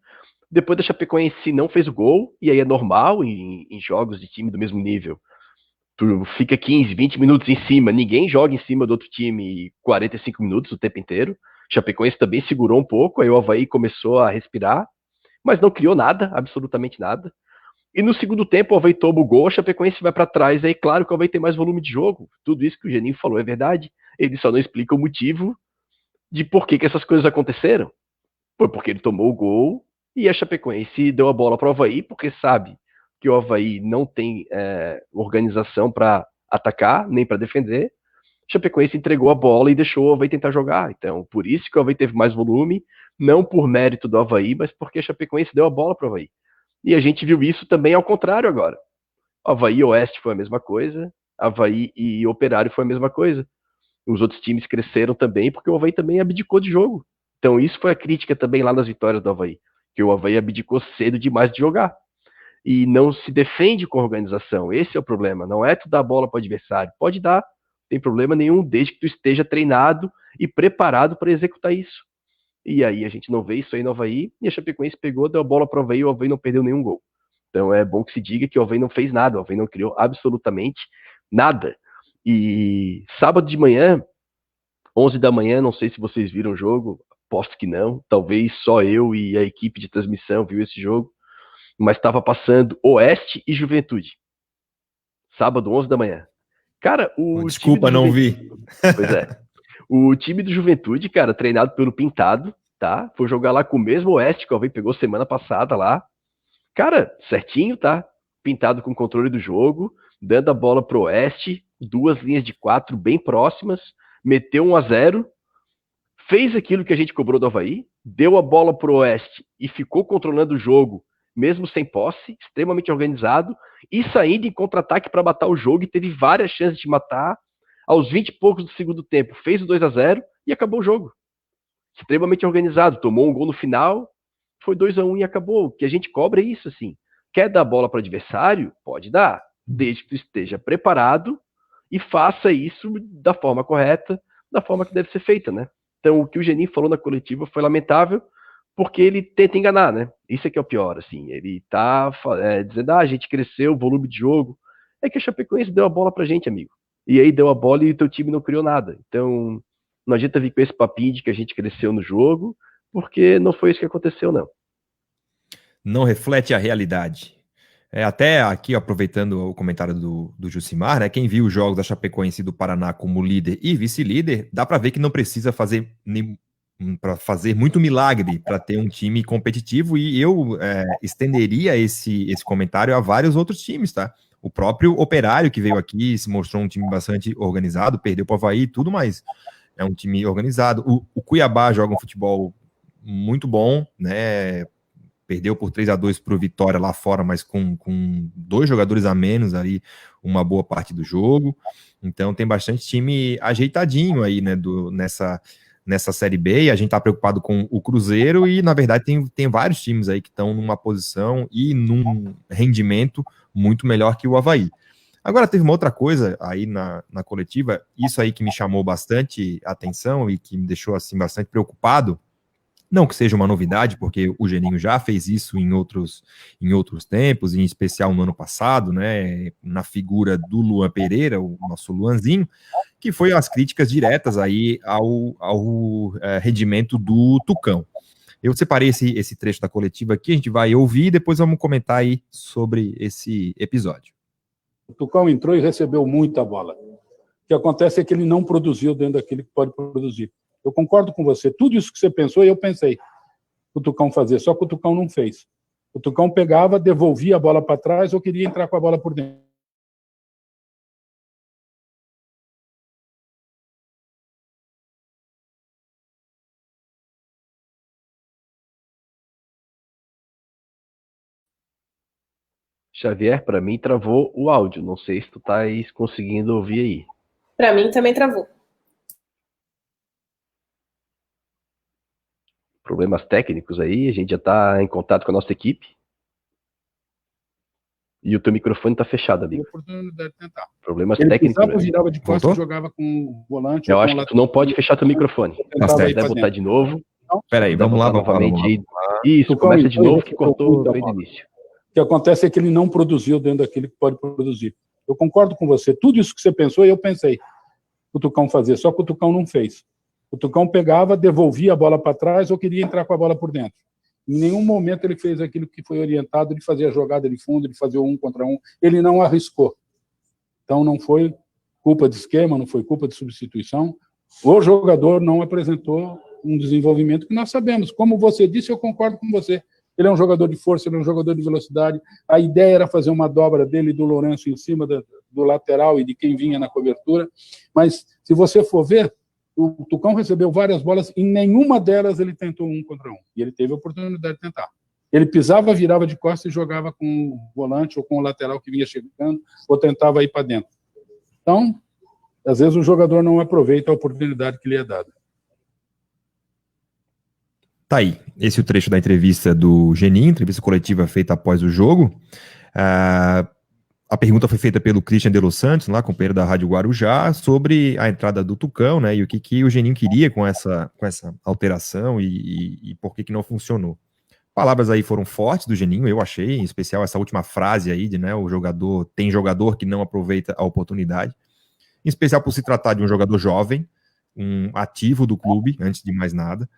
Depois da Chapecoense não fez o gol, e aí é normal em jogos de time do mesmo nível. Tu fica 15, 20 minutos em cima, ninguém joga em cima do outro time 45 minutos o tempo inteiro. Chapecoense também segurou um pouco, aí o Avaí começou a respirar, mas não criou nada, absolutamente nada. E no segundo tempo o Avaí toma o gol, a Chapecoense vai para trás, aí claro que o Avaí tem mais volume de jogo. Tudo isso que o Geninho falou é verdade, ele só não explica o motivo de por que essas coisas aconteceram. Foi porque ele tomou o gol e a Chapecoense deu a bola para o Avaí, porque sabe que o Avaí não tem organização para atacar, nem para defender. A Chapecoense entregou a bola e deixou o Avaí tentar jogar. Então, por isso que o Avaí teve mais volume, não por mérito do Avaí, mas porque a Chapecoense deu a bola para o Avaí. E a gente viu isso também ao contrário agora. Avaí e Oeste foi a mesma coisa, Avaí e Operário foi a mesma coisa. Os outros times cresceram também, porque o Avaí também abdicou de jogo. Então, isso foi a crítica também lá nas vitórias do Avaí, que o Avaí abdicou cedo demais de jogar. E não se defende com a organização. Esse é o problema. Não é tu dar a bola para o adversário. Pode dar, não tem problema nenhum, desde que tu esteja treinado e preparado para executar isso. E aí a gente não vê isso aí no Avaí, e a Chapecoense pegou, deu a bola para o Avaí, e o Avaí não perdeu nenhum gol. Então é bom que se diga que o Avaí não fez nada, o Avaí não criou absolutamente nada. E sábado de manhã, 11 da manhã, não sei se vocês viram o jogo, aposto que não, talvez só eu e a equipe de transmissão viu esse jogo, mas estava passando Oeste e Juventude. Sábado, 11 da manhã. Cara, Desculpa, não vi. Pois é. O time do Juventude, cara, treinado pelo Pintado, tá? Foi jogar lá com o mesmo Oeste que o Avaí pegou semana passada lá. Cara, certinho, tá? Pintado com o controle do jogo, dando a bola pro Oeste, 2 linhas de 4 bem próximas, meteu 1-0, fez aquilo que a gente cobrou do Avaí, deu a bola pro Oeste e ficou controlando o jogo, mesmo sem posse, extremamente organizado, e saindo em contra-ataque para matar o jogo, e teve várias chances de matar. Aos 20 e poucos do segundo tempo, fez o 2-0 e acabou o jogo. Extremamente organizado, tomou um gol no final, foi 2-1 e acabou. O que a gente cobra é isso, assim. Quer dar bola para o adversário? Pode dar, desde que tu esteja preparado e faça isso da forma correta, da forma que deve ser feita, né? Então, o que o Geninho falou na coletiva foi lamentável, porque ele tenta enganar, né? Isso é que é o pior, assim. Ele tá dizendo, a gente cresceu, o volume de jogo. É que a Chapecoense deu a bola pra gente, amigo. E aí deu a bola e o teu time não criou nada. Então, não adianta vir com esse papinho de que a gente cresceu no jogo, porque não foi isso que aconteceu, não. Não reflete a realidade. Até aqui, aproveitando o comentário do Jucimar, né? Quem viu os jogos da Chapecoense e do Paraná como líder e vice-líder, dá para ver que não precisa fazer muito milagre para ter um time competitivo, e eu estenderia esse comentário a vários outros times, tá? O próprio Operário, que veio aqui, se mostrou um time bastante organizado, perdeu para o Avaí e tudo, mas é um time organizado. O Cuiabá joga um futebol muito bom, né? Perdeu por 3-2 para o Vitória lá fora, mas com 2 jogadores a menos ali, uma boa parte do jogo. Então tem bastante time ajeitadinho aí, né, nessa Série B, e a gente tá preocupado com o Cruzeiro, e na verdade tem vários times aí que estão numa posição e num rendimento muito melhor que o Avaí. Agora, teve uma outra coisa aí na coletiva, isso aí que me chamou bastante atenção e que me deixou assim bastante preocupado. Não que seja uma novidade, porque o Geninho já fez isso em outros tempos, em especial no ano passado, né, na figura do Luan Pereira, o nosso Luanzinho, que foi as críticas diretas aí ao rendimento do Tucão. Eu separei esse trecho da coletiva aqui, a gente vai ouvir e depois vamos comentar aí sobre esse episódio. O Tucão entrou e recebeu muita bola. O que acontece é que ele não produziu dentro daquilo que pode produzir. Eu concordo com você. Tudo isso que você pensou, eu pensei o Tucão fazer, só que o Tucão não fez. O Tucão pegava, devolvia a bola para trás ou queria entrar com a bola por dentro. Xavier, para mim, travou o áudio. Não sei se tu tá conseguindo ouvir aí. Para mim também travou. Problemas técnicos aí, a gente já tá em contato com a nossa equipe. E o teu microfone tá fechado ali. Oportunidade de tentar. Problemas ele técnicos. Ele virava de costas e jogava com o volante. Eu acho que tu não pode fechar teu microfone. Deve botar de novo. Peraí, vamos lá novamente. Isso, começa de novo que cortou bem no início. O que acontece é que ele não produziu dentro daquilo que pode produzir. Eu concordo com você. Tudo isso que você pensou, eu pensei o Tucão fazer, só que o Tucão não fez. O Tucão pegava, devolvia a bola para trás ou queria entrar com a bola por dentro. Em nenhum momento ele fez aquilo que foi orientado de fazer a jogada de fundo, de fazer o 1 contra 1. Ele não arriscou. Então não foi culpa de esquema, não foi culpa de substituição. O jogador não apresentou um desenvolvimento que nós sabemos. Como você disse, eu concordo com você. Ele é um jogador de força, ele é um jogador de velocidade. A ideia era fazer uma dobra dele e do Lourenço em cima do lateral e de quem vinha na cobertura. Mas, se você for ver, o Tucão recebeu várias bolas, e nenhuma delas ele tentou 1 contra 1. E ele teve a oportunidade de tentar. Ele pisava, virava de costas e jogava com o volante ou com o lateral que vinha chegando, ou tentava ir para dentro. Então, às vezes o jogador não aproveita a oportunidade que lhe é dada. Tá aí, esse é o trecho da entrevista do Geninho, entrevista coletiva feita após o jogo. A pergunta foi feita pelo Christian de Los Santos, lá, companheiro da Rádio Guarujá, sobre a entrada do Tucão, né, e o que o Geninho queria com essa alteração e por que não funcionou. Palavras aí foram fortes do Geninho, eu achei, em especial essa última frase aí de, né, tem jogador que não aproveita a oportunidade, em especial por se tratar de um jogador jovem, um ativo do clube, antes de mais nada,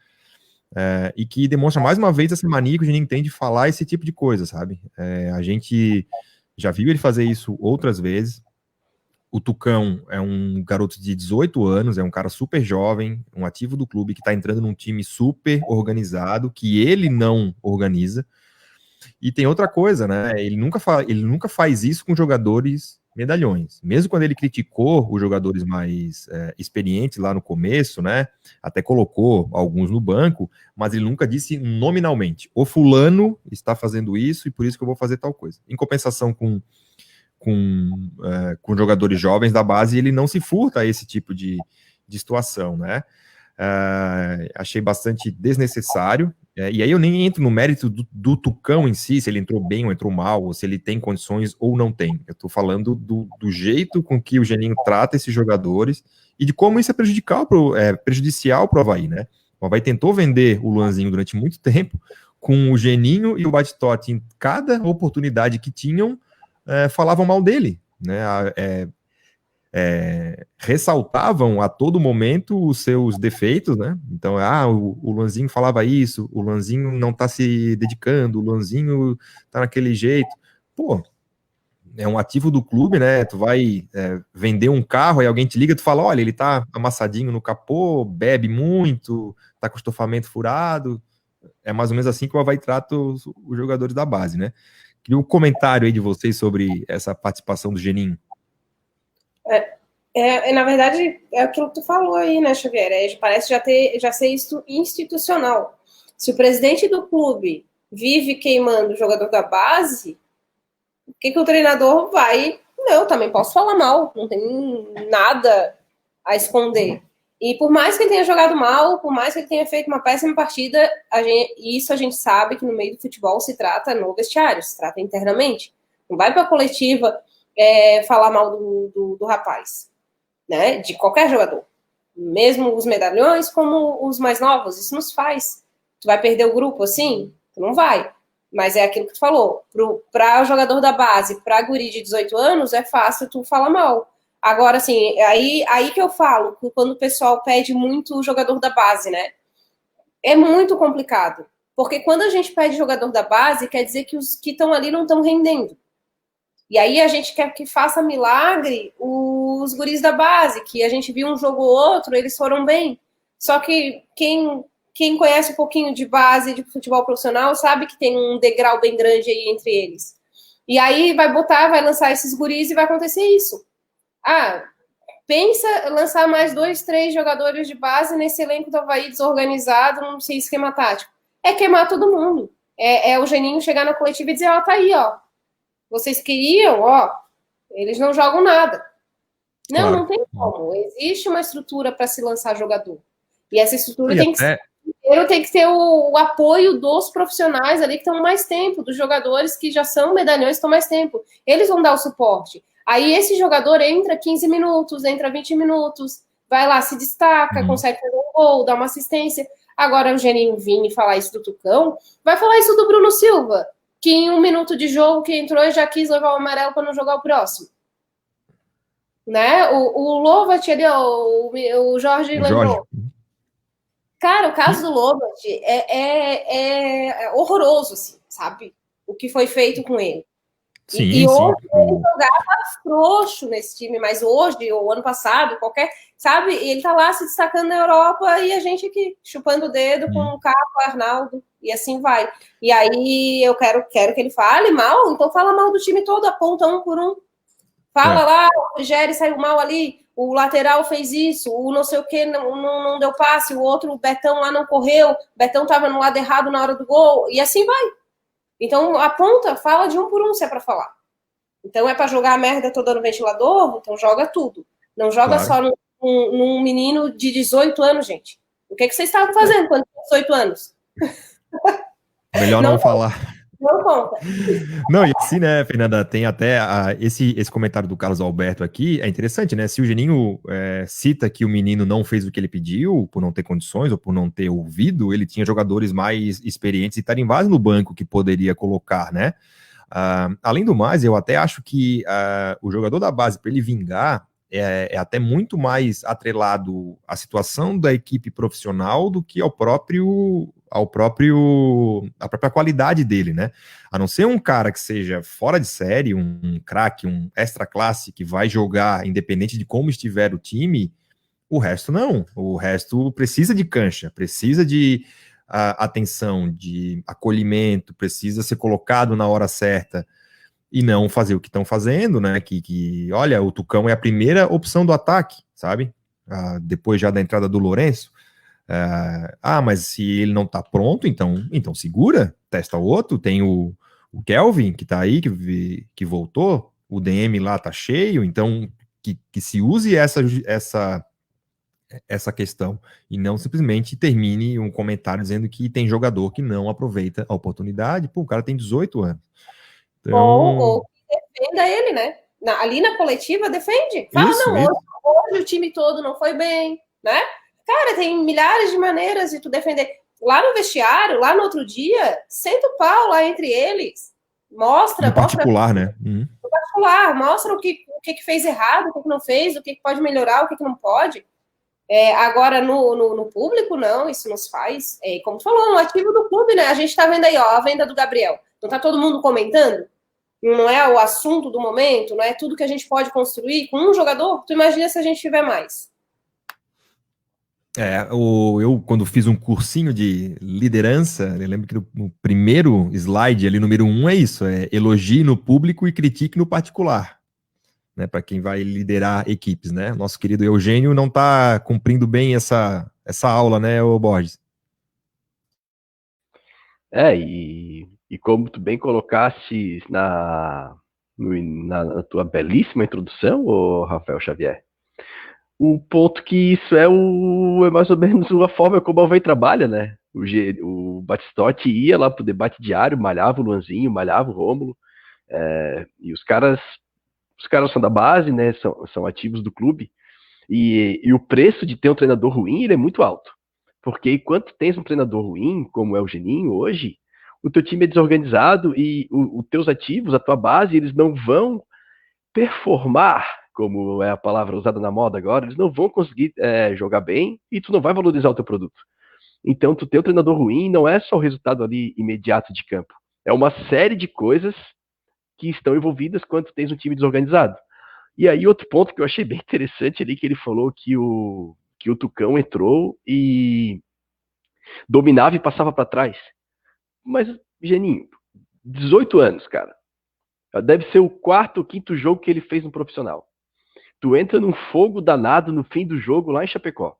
e que demonstra mais uma vez essa mania que o Geninho tem de falar esse tipo de coisa, sabe? A gente já viu ele fazer isso outras vezes. O Tucão é um garoto de 18 anos, é um cara super jovem, um ativo do clube que está entrando num time super organizado, que ele não organiza. E tem outra coisa, né? Ele nunca faz isso com jogadores medalhões. Mesmo quando ele criticou os jogadores mais experientes lá no começo, né? Até colocou alguns no banco, mas ele nunca disse nominalmente: o fulano está fazendo isso e por isso que eu vou fazer tal coisa. Em compensação com jogadores jovens da base, ele não se furta a esse tipo de situação, né? Achei bastante desnecessário. E aí eu nem entro no mérito do Tucão em si, se ele entrou bem ou entrou mal, ou se ele tem condições ou não tem. Eu tô falando do jeito com que o Geninho trata esses jogadores e de como isso é prejudicial pro Avaí, né? O Avaí tentou vender o Luanzinho durante muito tempo, com o Geninho e o Batistotti em cada oportunidade que tinham, falavam mal dele, né? Ressaltavam a todo momento os seus defeitos, né? Então, o Luanzinho falava isso, o Luanzinho não tá se dedicando, o Luanzinho tá naquele jeito. Pô, é um ativo do clube, né? Tu vai vender um carro e alguém te liga, tu fala: olha, ele tá amassadinho no capô, bebe muito, tá com o estofamento furado. É mais ou menos assim que o Avaí trata os jogadores da base, né? Queria um comentário aí de vocês sobre essa participação do Geninho. Na verdade, é aquilo que tu falou aí, né, Xavier? Parece já ser institucional. Se o presidente do clube vive queimando o jogador da base, o que o treinador vai... Eu também posso falar mal, não tem nada a esconder. E por mais que ele tenha jogado mal, por mais que ele tenha feito uma péssima partida, a gente sabe que no meio do futebol se trata no vestiário, se trata internamente. Não vai para a coletiva falar mal do rapaz, né? De qualquer jogador. Mesmo os medalhões, como os mais novos. Isso não se faz. Tu vai perder o grupo assim? Tu não vai. Mas é aquilo que tu falou. Para o jogador da base, para guri de 18 anos, é fácil tu falar mal. Agora, assim, aí que eu falo, quando o pessoal pede muito o jogador da base, né? É muito complicado. Porque quando a gente pede jogador da base, quer dizer que os que estão ali não estão rendendo. E aí a gente quer que faça milagre os guris da base, que a gente viu um jogo ou outro, eles foram bem. Só que quem conhece um pouquinho de base de futebol profissional sabe que tem um degrau bem grande aí entre eles. E aí vai lançar esses guris e vai acontecer isso. Pensa lançar mais 2, 3 jogadores de base nesse elenco do Avaí desorganizado, não sei, esquema tático. É queimar todo mundo. É o Geninho chegar na coletiva e dizer, tá aí, vocês queriam, eles não jogam nada. Não, claro. Não tem como. Existe uma estrutura para se lançar jogador. E essa estrutura tem que ter o apoio dos profissionais ali que estão mais tempo, dos jogadores que já são medalhões, estão mais tempo. Eles vão dar o suporte. Aí esse jogador entra 15 minutos, entra 20 minutos, vai lá, se destaca, consegue fazer um gol, dá uma assistência. Agora o Geninho vir e falar isso do Tucão, vai falar isso do Bruno Silva, que em 1 minuto de jogo que entrou e já quis levar o amarelo para não jogar o próximo. Né? O Lovat ali, o Jorge lembrou. Cara, o caso do Lovat é horroroso, assim, sabe? O que foi feito com ele. Sim, hoje ele jogava frouxo nesse time, mas hoje, ou ano passado, sabe? Ele tá lá se destacando na Europa e a gente aqui chupando o dedo com o Capo, Arnaldo, e assim vai. E aí eu quero que ele fale mal, então fala mal do time todo, aponta um por um. Fala lá, o Gere saiu mal ali, o lateral fez isso, o não sei o que não deu passe, o outro, o Betão lá não correu, o Betão tava no lado errado na hora do gol, e assim vai. Então, aponta, fala de um por um se é pra falar. Então, é pra jogar a merda toda no ventilador? Então, joga tudo. Não joga só num menino de 18 anos, gente. O que vocês estavam fazendo quando tinha 18 anos? Melhor não falar. Não conta. Não, e assim, né, Fernanda, tem até esse comentário do Carlos Alberto aqui, é interessante, né, se o Geninho cita que o menino não fez o que ele pediu, por não ter condições ou por não ter ouvido, ele tinha jogadores mais experientes e tarimbados no banco que poderia colocar, né. Além do mais, eu até acho que o jogador da base, para ele vingar, é até muito mais atrelado à situação da equipe profissional do que à própria qualidade dele, né? A não ser um cara que seja fora de série, um craque, um extra classe que vai jogar independente de como estiver o time, o resto não. O resto precisa de cancha, precisa de atenção, de acolhimento, precisa ser colocado na hora certa. e não fazer o que estão fazendo, né? Olha, o Tucão é a primeira opção do ataque, sabe? Depois já da entrada do Lourenço. Mas se ele não tá pronto, então segura, testa o outro. Tem o Kelvin, que tá aí, que voltou. O DM lá tá cheio, então que se use essa questão e não simplesmente termine um comentário dizendo que tem jogador que não aproveita a oportunidade. Pô, o cara tem 18 anos. Então... Ou defenda ele, né? Ali na coletiva, defende. Fala, isso. Hoje o time todo não foi bem, né? Cara, tem milhares de maneiras de tu defender. Lá no vestiário, lá no outro dia, senta o pau lá entre eles. Mostra. No particular, né? No particular, mostra o que fez errado, o que não fez, o que pode melhorar, o que não pode. Agora, no público, não, isso não se faz. Como falou, no ativo do clube, né? A gente tá vendo aí, ó, a venda do Gabriel. Não tá todo mundo comentando? Não é o assunto do momento, não é tudo que a gente pode construir com um jogador? Tu imagina se a gente tiver mais. Eu quando fiz um cursinho de liderança, eu lembro que no primeiro slide ali, número 1, é isso, elogie no público e critique no particular, né, para quem vai liderar equipes, né? Nosso querido Eugênio não está cumprindo bem essa aula, né, ô Borges? E como tu bem colocaste na tua belíssima introdução, ô Rafael Xavier, o ponto que isso é mais ou menos a forma como o Alvém trabalha, né? O Batistotti ia lá pro debate diário, malhava o Luanzinho, malhava o Rômulo, e os caras são da base, né? São ativos do clube, e o preço de ter um treinador ruim, ele é muito alto, porque enquanto tens um treinador ruim, como é o Geninho hoje, o teu time é desorganizado e os teus ativos, a tua base, eles não vão performar, como é a palavra usada na moda agora, eles não vão conseguir jogar bem e tu não vai valorizar o teu produto. Então, tu ter um treinador ruim não é só o resultado ali imediato de campo. É uma série de coisas que estão envolvidas quando tu tens um time desorganizado. E aí, outro ponto que eu achei bem interessante ali, que ele falou que o Tucão entrou e dominava e passava para trás. Mas, Geninho, 18 anos, cara. Deve ser o quarto ou quinto jogo que ele fez no profissional. Tu entra num fogo danado no fim do jogo lá em Chapecó.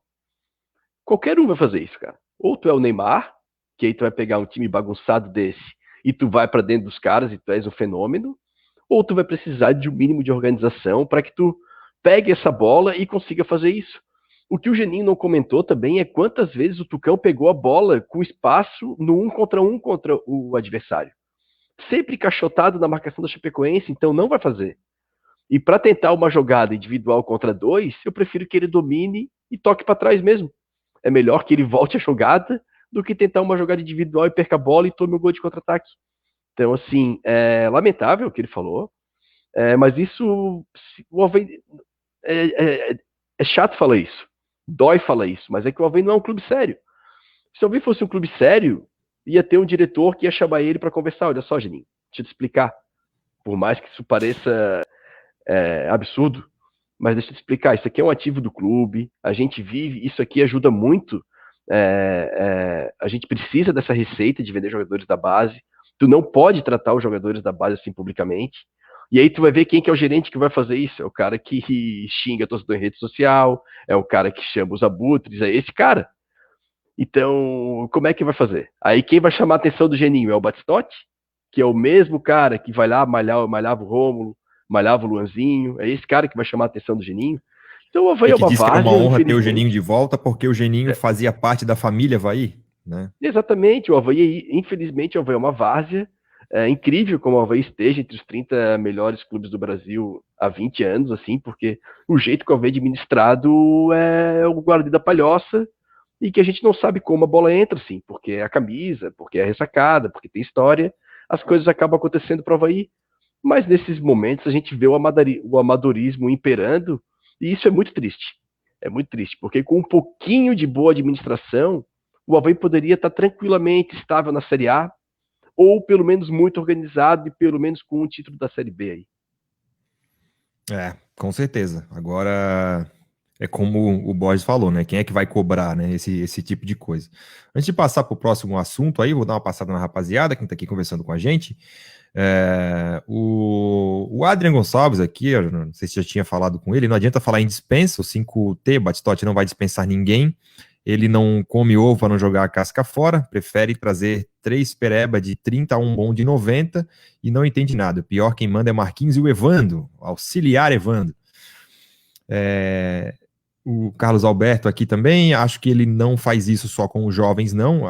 Qualquer um vai fazer isso, cara. Ou tu é o Neymar, que aí tu vai pegar um time bagunçado desse e tu vai para dentro dos caras e tu és um fenômeno, ou tu vai precisar de um mínimo de organização para que tu pegue essa bola e consiga fazer isso. O que o Geninho não comentou também é quantas vezes o Tucão pegou a bola com espaço no 1 contra o adversário. Sempre encaixotado na marcação da Chapecoense, então não vai fazer. E para tentar uma jogada individual contra 2, eu prefiro que ele domine e toque para trás mesmo. É melhor que ele volte a jogada do que tentar uma jogada individual e perca a bola e tome um gol de contra-ataque. Então, assim, é lamentável o que ele falou, mas isso é chato falar isso, dói falar isso, mas é que o Alvém não é um clube sério. Se o Alvém fosse um clube sério, ia ter um diretor que ia chamar ele para conversar. Olha só, Geninho, deixa eu te explicar. Por mais que isso pareça absurdo, mas deixa eu te explicar. Isso aqui é um ativo do clube, a gente vive, isso aqui ajuda muito. A gente precisa dessa receita de vender jogadores da base. Tu não pode tratar os jogadores da base assim publicamente. E aí tu vai ver quem que é o gerente que vai fazer isso. É o cara que xinga torcedor em rede social, é o cara que chama os abutres, é esse cara. Então, como é que vai fazer? Aí quem vai chamar a atenção do Geninho é o Batistotti, que é o mesmo cara que vai lá malhava o Rômulo, malhava o Luanzinho, é esse cara que vai chamar a atenção do Geninho. Então o Avaí é uma várzea, que era uma honra ter o Geninho de volta, porque o Geninho fazia parte da família Avaí, né? Exatamente, o Avaí, infelizmente, o Avaí é uma várzea. É incrível como o Avaí esteja entre os 30 melhores clubes do Brasil há 20 anos, assim, porque o jeito que o Avaí é administrado é o guarda da palhoça, e que a gente não sabe como a bola entra, assim, porque é a camisa, porque é a ressacada, porque tem história, as coisas acabam acontecendo para o Avaí. Mas nesses momentos a gente vê o amadorismo imperando, e isso é muito triste. É muito triste, porque com um pouquinho de boa administração, o Avaí poderia estar tranquilamente estável na Série A, ou pelo menos muito organizado e pelo menos com um título da Série B aí. Com certeza. Agora, É como o Borges falou, né? Quem é que vai cobrar, né? Esse tipo de coisa. Antes de passar para o próximo assunto aí, vou dar uma passada na rapaziada, quem está aqui conversando com a gente. O Adrian Gonçalves aqui, eu não sei se já tinha falado com ele, não adianta falar em dispensa, o 5T, Batistotti não vai dispensar ninguém. Ele não come ovo para não jogar a casca fora, prefere trazer 3 pereba de 30 a um bom de 90 e não entende nada. O pior quem manda é Marquinhos e o Evando, auxiliar Evando. O Carlos Alberto aqui também, acho que ele não faz isso só com os jovens, não,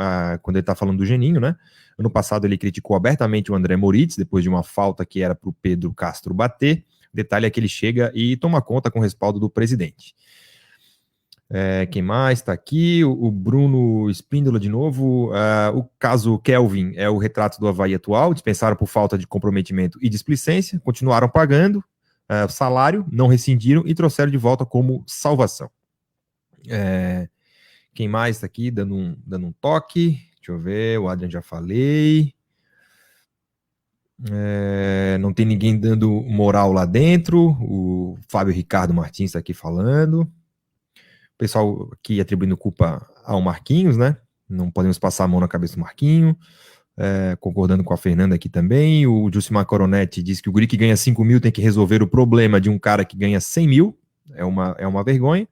quando ele está falando do Geninho, né? Ano passado ele criticou abertamente o André Moritz, depois de uma falta que era para o Pedro Castro bater. O detalhe é que ele chega e toma conta com o respaldo do presidente. Quem mais está aqui? O Bruno Espíndola de novo. O caso Kelvin é o retrato do Avaí atual. Dispensaram por falta de comprometimento e displicência, continuaram pagando o salário, não rescindiram e trouxeram de volta como salvação. Quem mais está aqui dando um toque? Deixa eu ver, o Adrian já falei. Não tem ninguém dando moral lá dentro. O Fábio Ricardo Martins está aqui falando. O pessoal aqui atribuindo culpa ao Marquinhos, né? Não podemos passar a mão na cabeça do Marquinhos. Concordando com a Fernanda aqui também. O Jusimar Coronetti diz que o guri que ganha 5 mil tem que resolver o problema de um cara que ganha 100 mil. É uma vergonha.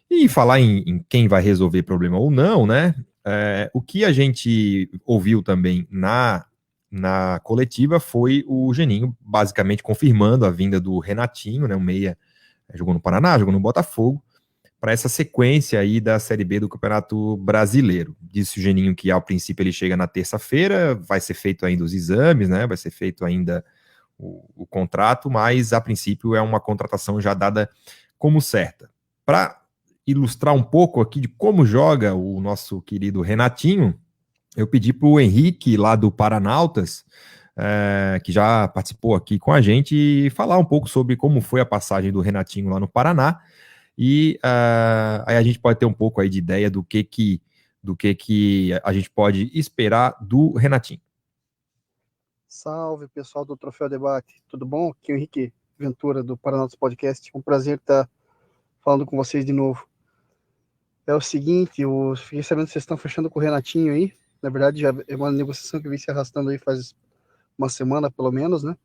E falar em quem vai resolver problema ou não, né? O que a gente ouviu também na coletiva foi o Geninho basicamente confirmando a vinda do Renatinho, né? O meia jogou no Paraná, jogou no Botafogo, para essa sequência aí da Série B do Campeonato Brasileiro. Disse o Geninho que ao princípio ele chega na terça-feira, vai ser feito ainda os exames, né? Vai ser feito ainda o contrato, mas a princípio é uma contratação já dada como certa. Para ilustrar um pouco aqui de como joga o nosso querido Renatinho, eu pedi para o Henrique, lá do Paranautas, que já participou aqui com a gente, falar um pouco sobre como foi a passagem do Renatinho lá no Paraná, e aí a gente pode ter um pouco aí de ideia do que a gente pode esperar do Renatinho. Salve, pessoal do Troféu Debate, tudo bom? Aqui é o Henrique Ventura, do Paranautas Podcast, um prazer estar falando com vocês de novo. É o seguinte, eu fiquei sabendo que vocês estão fechando com o Renatinho aí. Na verdade, já é uma negociação que vem se arrastando aí faz uma semana, pelo menos, né?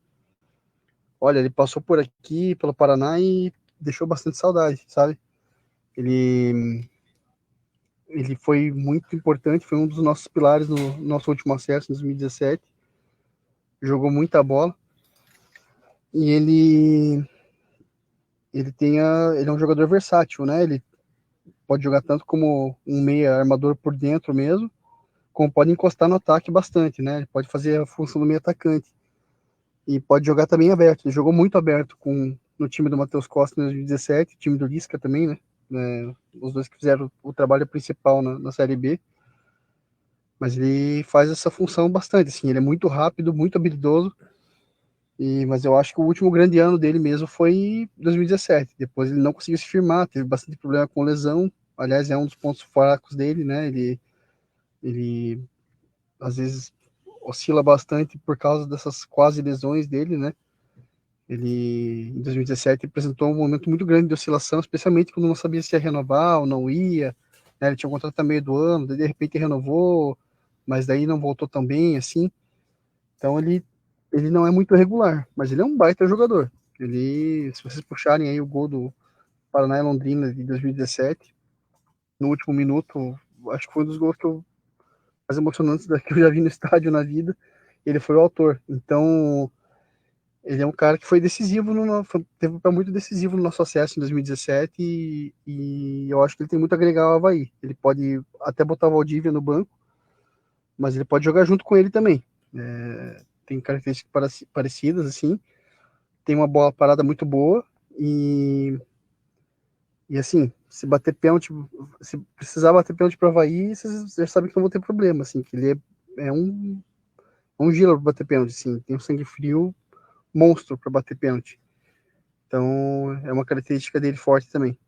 Olha, ele passou por aqui, pelo Paraná, e deixou bastante saudade, sabe? Ele foi muito importante, foi um dos nossos pilares no nosso último acesso, em 2017. Jogou muita bola. E ele é um jogador versátil, né? Ele pode jogar tanto como um meia armador por dentro mesmo, como pode encostar no ataque bastante, né? Ele pode fazer a função do meio atacante. E pode jogar também aberto. Ele jogou muito aberto no time do Matheus Costa em 2017, time do Lisca também, né? Os dois que fizeram o trabalho principal na Série B. Mas ele faz essa função bastante, assim. Ele é muito rápido, muito habilidoso. Mas eu acho que o último grande ano dele mesmo foi 2017. Depois ele não conseguiu se firmar, teve bastante problema com lesão. Aliás, é um dos pontos fracos dele, né? Ele às vezes oscila bastante por causa dessas quase lesões dele, né? Ele, em 2017, apresentou um momento muito grande de oscilação, especialmente quando não sabia se ia renovar ou não ia, né? Ele tinha um contrato a meio do ano, daí de repente renovou, mas daí não voltou tão bem, assim. Então ele não é muito regular, mas ele é um baita jogador. Se vocês puxarem aí o gol do Paraná e Londrina de 2017, no último minuto, acho que foi um dos gols mais emocionantes que eu já vi no estádio na vida, ele foi o autor. Então, ele é um cara que foi decisivo, teve um papel muito decisivo no nosso acesso em 2017, e eu acho que ele tem muito a agregar ao Avaí. Ele pode até botar o Valdívia no banco, mas ele pode jogar junto com ele também. Tem características parecidas, assim, tem uma bola parada muito boa, e assim, se precisar bater pênalti para o Avaí, vocês já sabem que não vão ter problema, assim, que ele é um gelo para bater pênalti, assim, tem um sangue frio monstro para bater pênalti. Então, é uma característica dele forte também.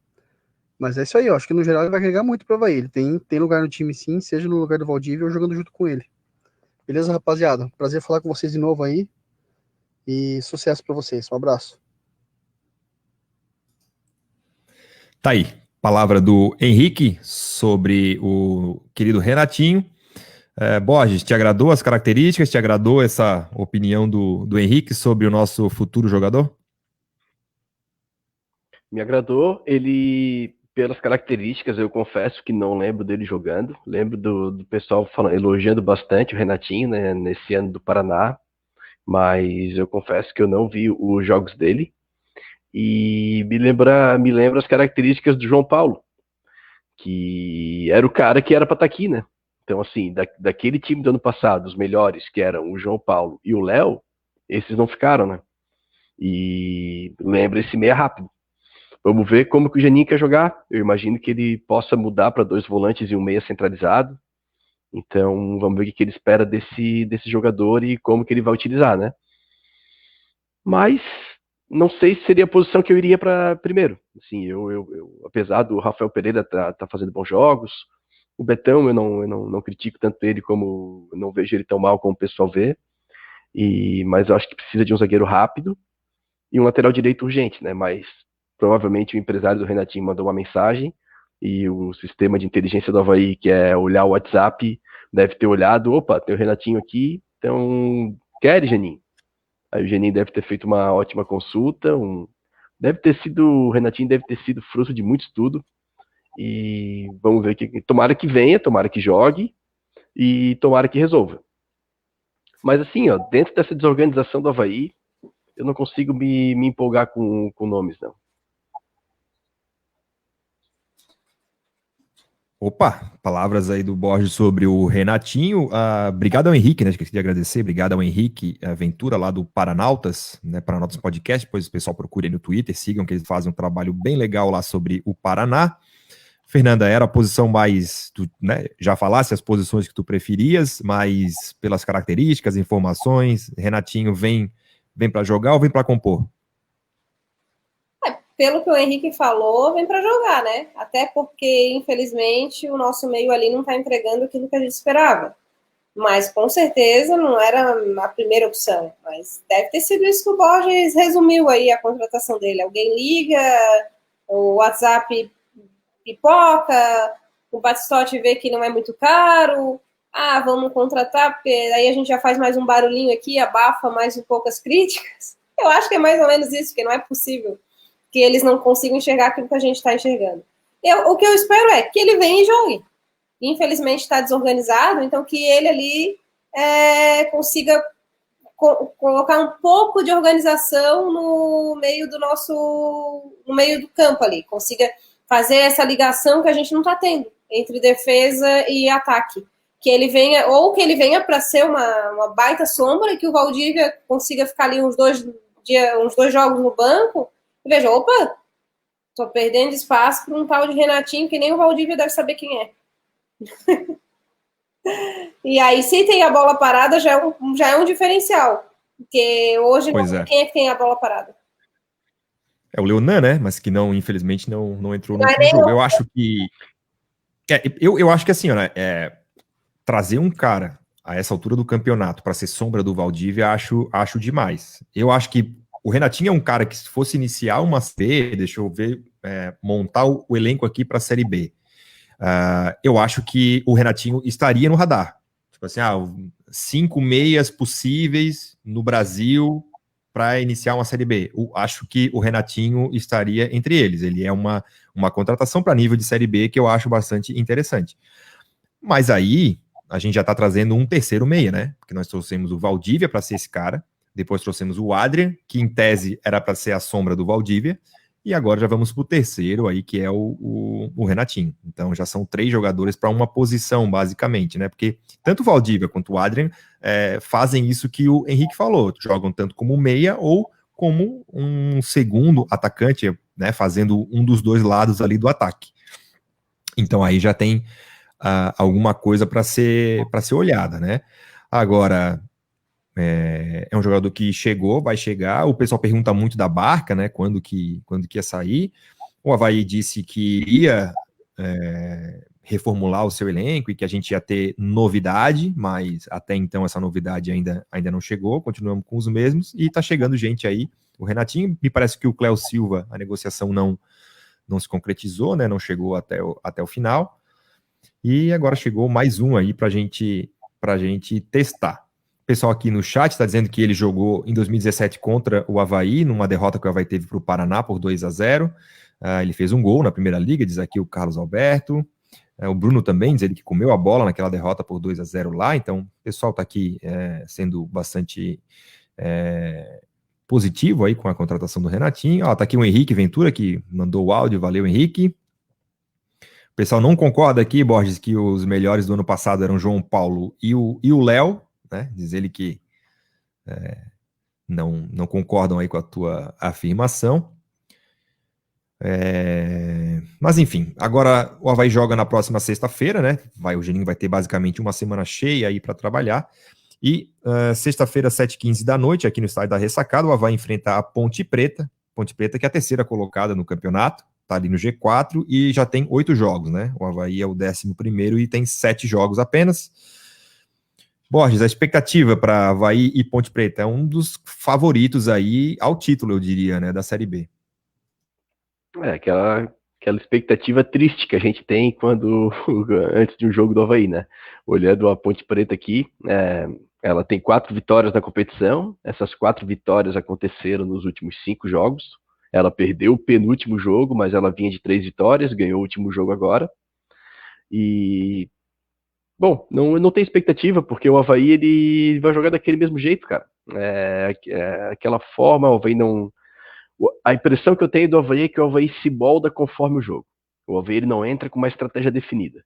Mas é isso aí, eu acho que no geral ele vai agregar muito para o Avaí. Ele tem lugar no time, sim, seja no lugar do Valdívia ou jogando junto com ele. Beleza, rapaziada? Prazer falar com vocês de novo aí. E sucesso para vocês. Um abraço. Tá aí, palavra do Henrique sobre o querido Renatinho. Borges, te agradou as características? Te agradou essa opinião do Henrique sobre o nosso futuro jogador? Me agradou. Ele, pelas características, eu confesso que não lembro dele jogando. Lembro do pessoal elogiando bastante o Renatinho, né, nesse ano do Paraná. Mas eu confesso que eu não vi os jogos dele. E me lembra as características do João Paulo, que era o cara que era para estar aqui, né? Então, assim, daquele time do ano passado, os melhores, que eram o João Paulo e o Léo, esses não ficaram, né? E lembra esse meia rápido. Vamos ver como que o Geninho quer jogar. Eu imagino que ele possa mudar para 2 volantes e um meia centralizado. Então, vamos ver o que ele espera desse jogador e como que ele vai utilizar, né? Mas não sei se seria a posição que eu iria para primeiro. Assim, eu, apesar do Rafael Pereira tá fazendo bons jogos, o Betão eu não critico tanto ele, como eu não vejo ele tão mal como o pessoal vê. Mas eu acho que precisa de um zagueiro rápido e um lateral direito urgente, né? Mas provavelmente o empresário do Renatinho mandou uma mensagem e o sistema de inteligência do Avaí, que é olhar o WhatsApp, deve ter olhado, opa, tem o Renatinho aqui, então quer, Geninho? Aí o Geninho deve ter feito uma ótima consulta, o Renatinho deve ter sido fruto de muito estudo, e vamos ver tomara que venha, tomara que jogue, e tomara que resolva. Mas assim, ó, dentro dessa desorganização do Avaí, eu não consigo me empolgar com nomes, não. Opa, palavras aí do Borges sobre o Renatinho. Obrigado ao Henrique, né? Esqueci de agradecer. Obrigado ao Henrique Ventura, lá do Paranautas, né? Paranautas Podcast. Depois o pessoal procure aí no Twitter, sigam, que eles fazem um trabalho bem legal lá sobre o Paraná. Fernanda, era a posição mais. Né, já falasse as posições que tu preferias, mas pelas características, informações, Renatinho vem para jogar ou vem para compor? Pelo que o Henrique falou, vem para jogar, né? Até porque, infelizmente, o nosso meio ali não está entregando aquilo que a gente esperava. Mas, com certeza, não era a primeira opção. Mas deve ter sido isso que o Borges resumiu aí, a contratação dele. Alguém liga, o WhatsApp pipoca, o Batistotti vê que não é muito caro, vamos contratar, porque aí a gente já faz mais um barulhinho aqui, abafa mais um pouco as críticas. Eu acho que é mais ou menos isso, porque não é possível que eles não consigam enxergar aquilo que a gente está enxergando. O que eu espero é que ele venha e jogue. Infelizmente está desorganizado, então que ele ali consiga colocar um pouco de organização no meio do campo ali, consiga fazer essa ligação que a gente não está tendo entre defesa e ataque. Que ele venha para ser uma baita sombra e que o Valdívia consiga ficar ali uns dois jogos no banco. Veja, opa, tô perdendo espaço para um tal de Renatinho que nem o Valdívia deve saber quem é. E aí, se tem a bola parada, já é um diferencial. Porque hoje, quem é que tem a bola parada? É o Leonan, né? Mas que infelizmente não entrou no último jogo. Eu acho que... Eu acho que assim, né? Trazer um cara a essa altura do campeonato para ser sombra do Valdívia, acho demais. Eu acho que o Renatinho é um cara que, se fosse iniciar uma C, deixa eu ver, montar o elenco aqui para a Série B. Eu acho que o Renatinho estaria no radar. Tipo assim, 5 meias possíveis no Brasil para iniciar uma Série B. Acho que o Renatinho estaria entre eles. Ele é uma contratação para nível de Série B que eu acho bastante interessante. Mas aí, a gente já está trazendo um terceiro meia, né? Porque nós trouxemos o Valdívia para ser esse cara. Depois trouxemos o Adrian, que em tese era para ser a sombra do Valdívia, e agora já vamos para o terceiro aí, que é o Renatinho. Então já são 3 jogadores para uma posição, basicamente, né? Porque tanto o Valdívia quanto o Adrian fazem isso que o Henrique falou, jogam tanto como meia ou como um segundo atacante, né? Fazendo um dos 2 lados ali do ataque. Então aí já tem alguma coisa para ser olhada, né? Agora... É um jogador que vai chegar. O pessoal pergunta muito da Barca, né? Quando que ia sair. O Avaí disse que ia reformular o seu elenco e que a gente ia ter novidade, mas até então essa novidade ainda não chegou. Continuamos com os mesmos e tá chegando gente aí. O Renatinho, me parece que o Cléo Silva, a negociação não se concretizou, né? Não chegou até o final. E agora chegou mais um aí pra gente testar. O pessoal aqui no chat está dizendo que ele jogou em 2017 contra o Avaí, numa derrota que o Avaí teve para o Paraná por 2-0. Ele fez um gol na Primeira Liga, diz aqui o Carlos Alberto. O Bruno também, diz ele que comeu a bola naquela derrota por 2-0 lá. Então, o pessoal está aqui sendo bastante positivo aí com a contratação do Renatinho. Está aqui o Henrique Ventura, que mandou o áudio. Valeu, Henrique. O pessoal não concorda aqui, Borges, que os melhores do ano passado eram João Paulo e o Léo, né? Diz ele que não concordam aí com a tua afirmação. Mas enfim, agora o Avaí joga na próxima sexta-feira, né? O Geninho vai ter basicamente uma semana cheia aí para trabalhar. E sexta-feira, 7h15 da noite, aqui no estádio da Ressacada, o Avaí enfrenta a Ponte Preta. Ponte Preta, que é a terceira colocada no campeonato, tá ali no G4 e já tem 8 jogos, né? O Avaí é o 11º e tem 7 jogos apenas. Borges, a expectativa para Avaí e Ponte Preta é um dos favoritos aí ao título, eu diria, né, da Série B. Aquela expectativa triste que a gente tem antes de um jogo do Avaí, né? Olhando a Ponte Preta aqui, ela tem 4 vitórias na competição. Essas 4 vitórias aconteceram nos últimos 5 jogos. Ela perdeu o penúltimo jogo, mas ela vinha de 3 vitórias, ganhou o último jogo agora. E bom, não tem expectativa, porque o Avaí ele vai jogar daquele mesmo jeito, cara. Aquela forma, o Avaí não... A impressão que eu tenho do Avaí é que o Avaí se molda conforme o jogo. O Avaí ele não entra com uma estratégia definida.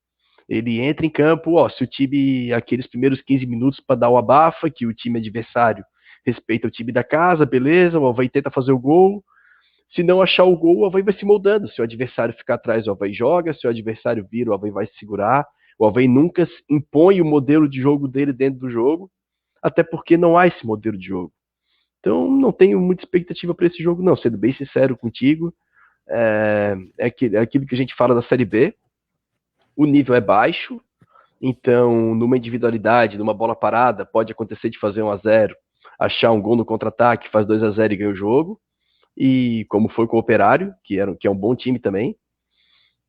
Ele entra em campo, se o time, aqueles primeiros 15 minutos para dar o abafa, que o time adversário respeita o time da casa, beleza, o Avaí tenta fazer o gol. Se não achar o gol, o Avaí vai se moldando. Se o adversário ficar atrás, o Avaí joga. Se o adversário vira, o Avaí vai se segurar. O Avaí nunca impõe o modelo de jogo dele dentro do jogo, até porque não há esse modelo de jogo. Então, não tenho muita expectativa para esse jogo, não. Sendo bem sincero contigo, aquilo que a gente fala da Série B. O nível é baixo, então, numa individualidade, numa bola parada, pode acontecer de fazer 1-0, achar um gol no contra-ataque, faz 2-0 e ganha o jogo. E como foi com o Operário, que é um bom time também.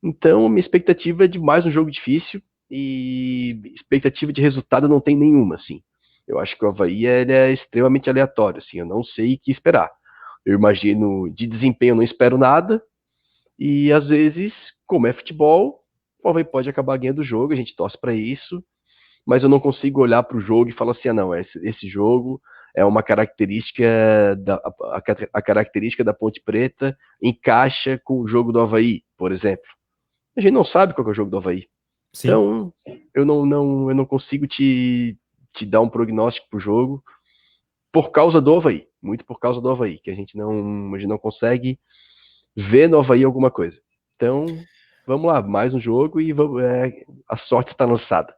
Então, minha expectativa é de mais um jogo difícil, e expectativa de resultado não tem nenhuma, assim. Eu acho que o Avaí ele é extremamente aleatório, assim, eu não sei o que esperar. Eu imagino, de desempenho eu não espero nada, e às vezes, como é futebol, o Avaí pode acabar ganhando o jogo, a gente torce para isso, mas eu não consigo olhar para o jogo e falar assim, não, esse jogo é uma característica, a característica da Ponte Preta encaixa com o jogo do Avaí, por exemplo. A gente não sabe qual é o jogo do Avaí. Sim. Então, eu não consigo te dar um prognóstico pro jogo por causa do Avaí. Muito por causa do Avaí, que a gente não consegue ver no Avaí alguma coisa. Então, vamos lá, mais um jogo e a sorte está lançada.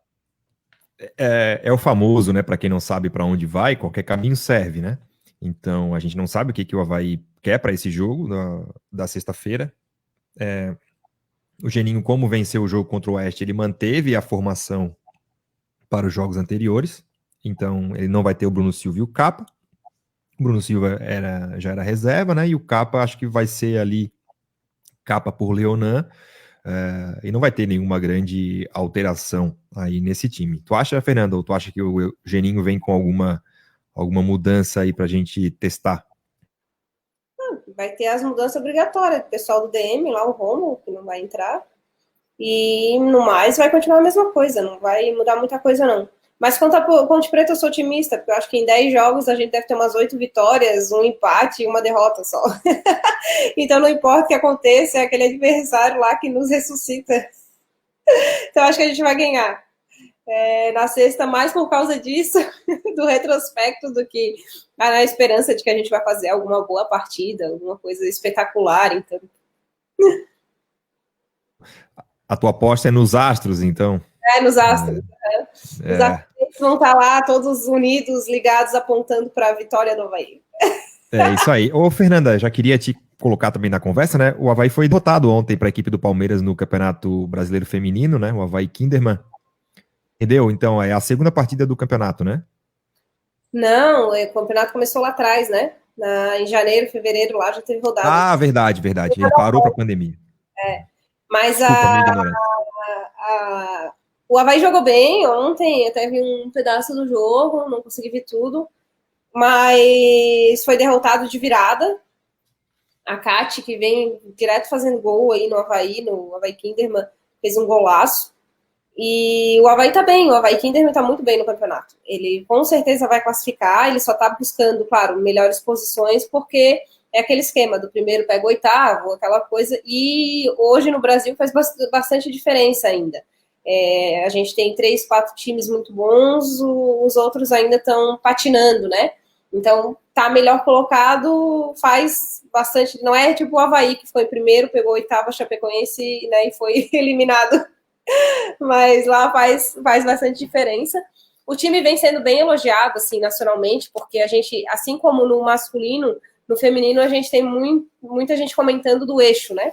É o famoso, né? Para quem não sabe para onde vai, qualquer caminho serve, né? Então, a gente não sabe o que o Avaí quer para esse jogo da sexta-feira. O Geninho, como venceu o jogo contra o Oeste, ele manteve a formação para os jogos anteriores. Então, ele não vai ter o Bruno Silva e o Capa. O Bruno Silva já era reserva, né? E o Capa, acho que vai ser ali Capa por Leonan. E não vai ter nenhuma grande alteração aí nesse time. Tu acha, Fernando, ou tu acha que o Geninho vem com alguma mudança aí pra gente testar? Vai ter as mudanças obrigatórias. O pessoal do DM, lá o Romo, que não vai entrar. E no mais vai continuar a mesma coisa, não vai mudar muita coisa não. Mas quanto a Ponte Preta, eu sou otimista, porque eu acho que em 10 jogos a gente deve ter umas 8 vitórias, um empate e uma derrota só. Então não importa o que aconteça, é aquele adversário lá que nos ressuscita. Então acho que a gente vai ganhar. Na sexta, mais por causa disso, do retrospecto, do que na esperança de que a gente vai fazer alguma boa partida, alguma coisa espetacular, então. A tua aposta é nos Astros, então? Nos Astros. Os atletas vão estar lá, todos unidos, ligados, apontando para a vitória do Avaí. É isso aí. Ô, Fernanda, já queria te colocar também na conversa, né? O Avaí foi derrotado ontem para a equipe do Palmeiras no Campeonato Brasileiro Feminino, né? O Avaí Kinderman. Entendeu? Então, é a segunda partida do campeonato, né? Não, o campeonato começou lá atrás, né? Em janeiro, fevereiro, lá já teve rodada. Ah, verdade. Ele parou para a pandemia. Mas Desculpa a minha ignorância. o Avaí jogou bem ontem, até vi um pedaço do jogo, não consegui ver tudo, mas foi derrotado de virada. A Kate, que vem direto fazendo gol aí no Avaí Kinderman, fez um golaço. E o Avaí tá bem, o Avaí Kinderman tá muito bem no campeonato. Ele com certeza vai classificar, ele só tá buscando, claro, melhores posições, porque é aquele esquema do primeiro pega o oitavo, aquela coisa, e hoje no Brasil faz bastante diferença ainda. A gente tem 3, 4 times muito bons, os outros ainda estão patinando, né? Então, tá melhor colocado, faz bastante, não é tipo o Avaí que foi primeiro, pegou o oitavo, a Chapecoense, né, e foi eliminado. Mas lá faz bastante diferença. O time vem sendo bem elogiado, assim, nacionalmente, porque a gente, assim como no masculino, no feminino a gente tem muita gente comentando do eixo, né?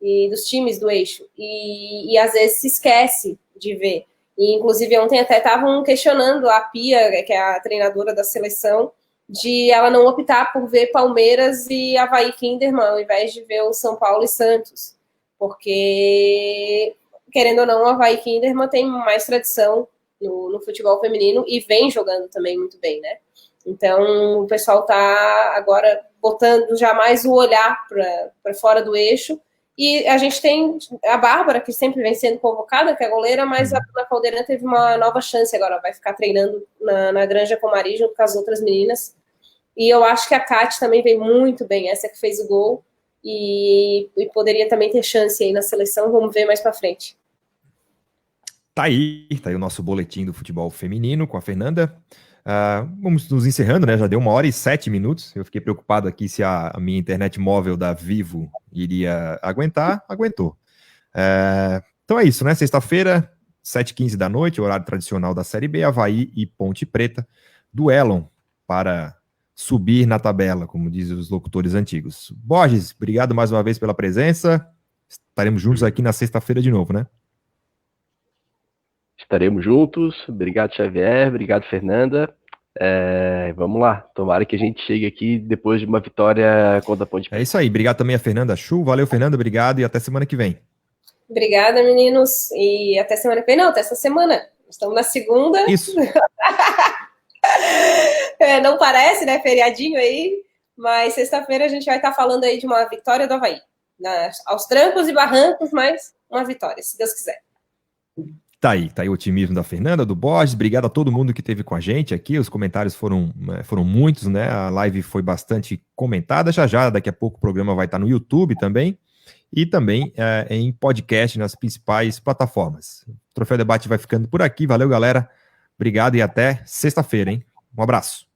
E dos times do eixo. E às vezes se esquece de ver. E, inclusive, ontem até estavam questionando a Pia, que é a treinadora da seleção, de ela não optar por ver Palmeiras e Avaí Kinderman, ao invés de ver o São Paulo e Santos. Porque, querendo ou não, o Avaí Kinderman tem mais tradição no futebol feminino e vem jogando também muito bem, né? Então, o pessoal está agora botando já mais o olhar para fora do eixo. E a gente tem a Bárbara, que sempre vem sendo convocada, que é goleira, mas a Bruna Caldeirão teve uma nova chance agora, vai ficar treinando na Granja Comari junto com as outras meninas. E eu acho que a Kate também vem muito bem, essa que fez o gol, e poderia também ter chance aí na seleção, vamos ver mais para frente. Tá aí o nosso boletim do futebol feminino com a Fernanda. Vamos nos encerrando, né? Já deu 1h07. Eu fiquei preocupado aqui se a minha internet móvel da Vivo iria aguentar. Aguentou. Então é isso, né? Sexta-feira, 7h15 da noite, horário tradicional da Série B, Avaí e Ponte Preta duelam para subir na tabela, como dizem os locutores antigos. Borges, obrigado mais uma vez pela presença. Estaremos juntos aqui na sexta-feira de novo, né? Estaremos juntos. Obrigado, Xavier. Obrigado, Fernanda. Vamos lá. Tomara que a gente chegue aqui depois de uma vitória contra a Ponte Preta. É isso aí. Obrigado também a Fernanda Chu. Valeu, Fernanda. Obrigado e até semana que vem. Obrigada, meninos. E até semana que vem. Não, até essa semana. Estamos na segunda. Isso. Não parece, né? Feriadinho aí. Mas sexta-feira a gente vai estar falando aí de uma vitória do Avaí. Aos trancos e barrancos, mas uma vitória, se Deus quiser. Tá aí o otimismo da Fernanda, do Borges. Obrigado a todo mundo que esteve com a gente aqui. Os comentários foram muitos, né? A live foi bastante comentada. Já, daqui a pouco o programa vai estar no YouTube também. E também em podcast nas principais plataformas. O Troféu Debate vai ficando por aqui. Valeu, galera. Obrigado e até sexta-feira, hein? Um abraço.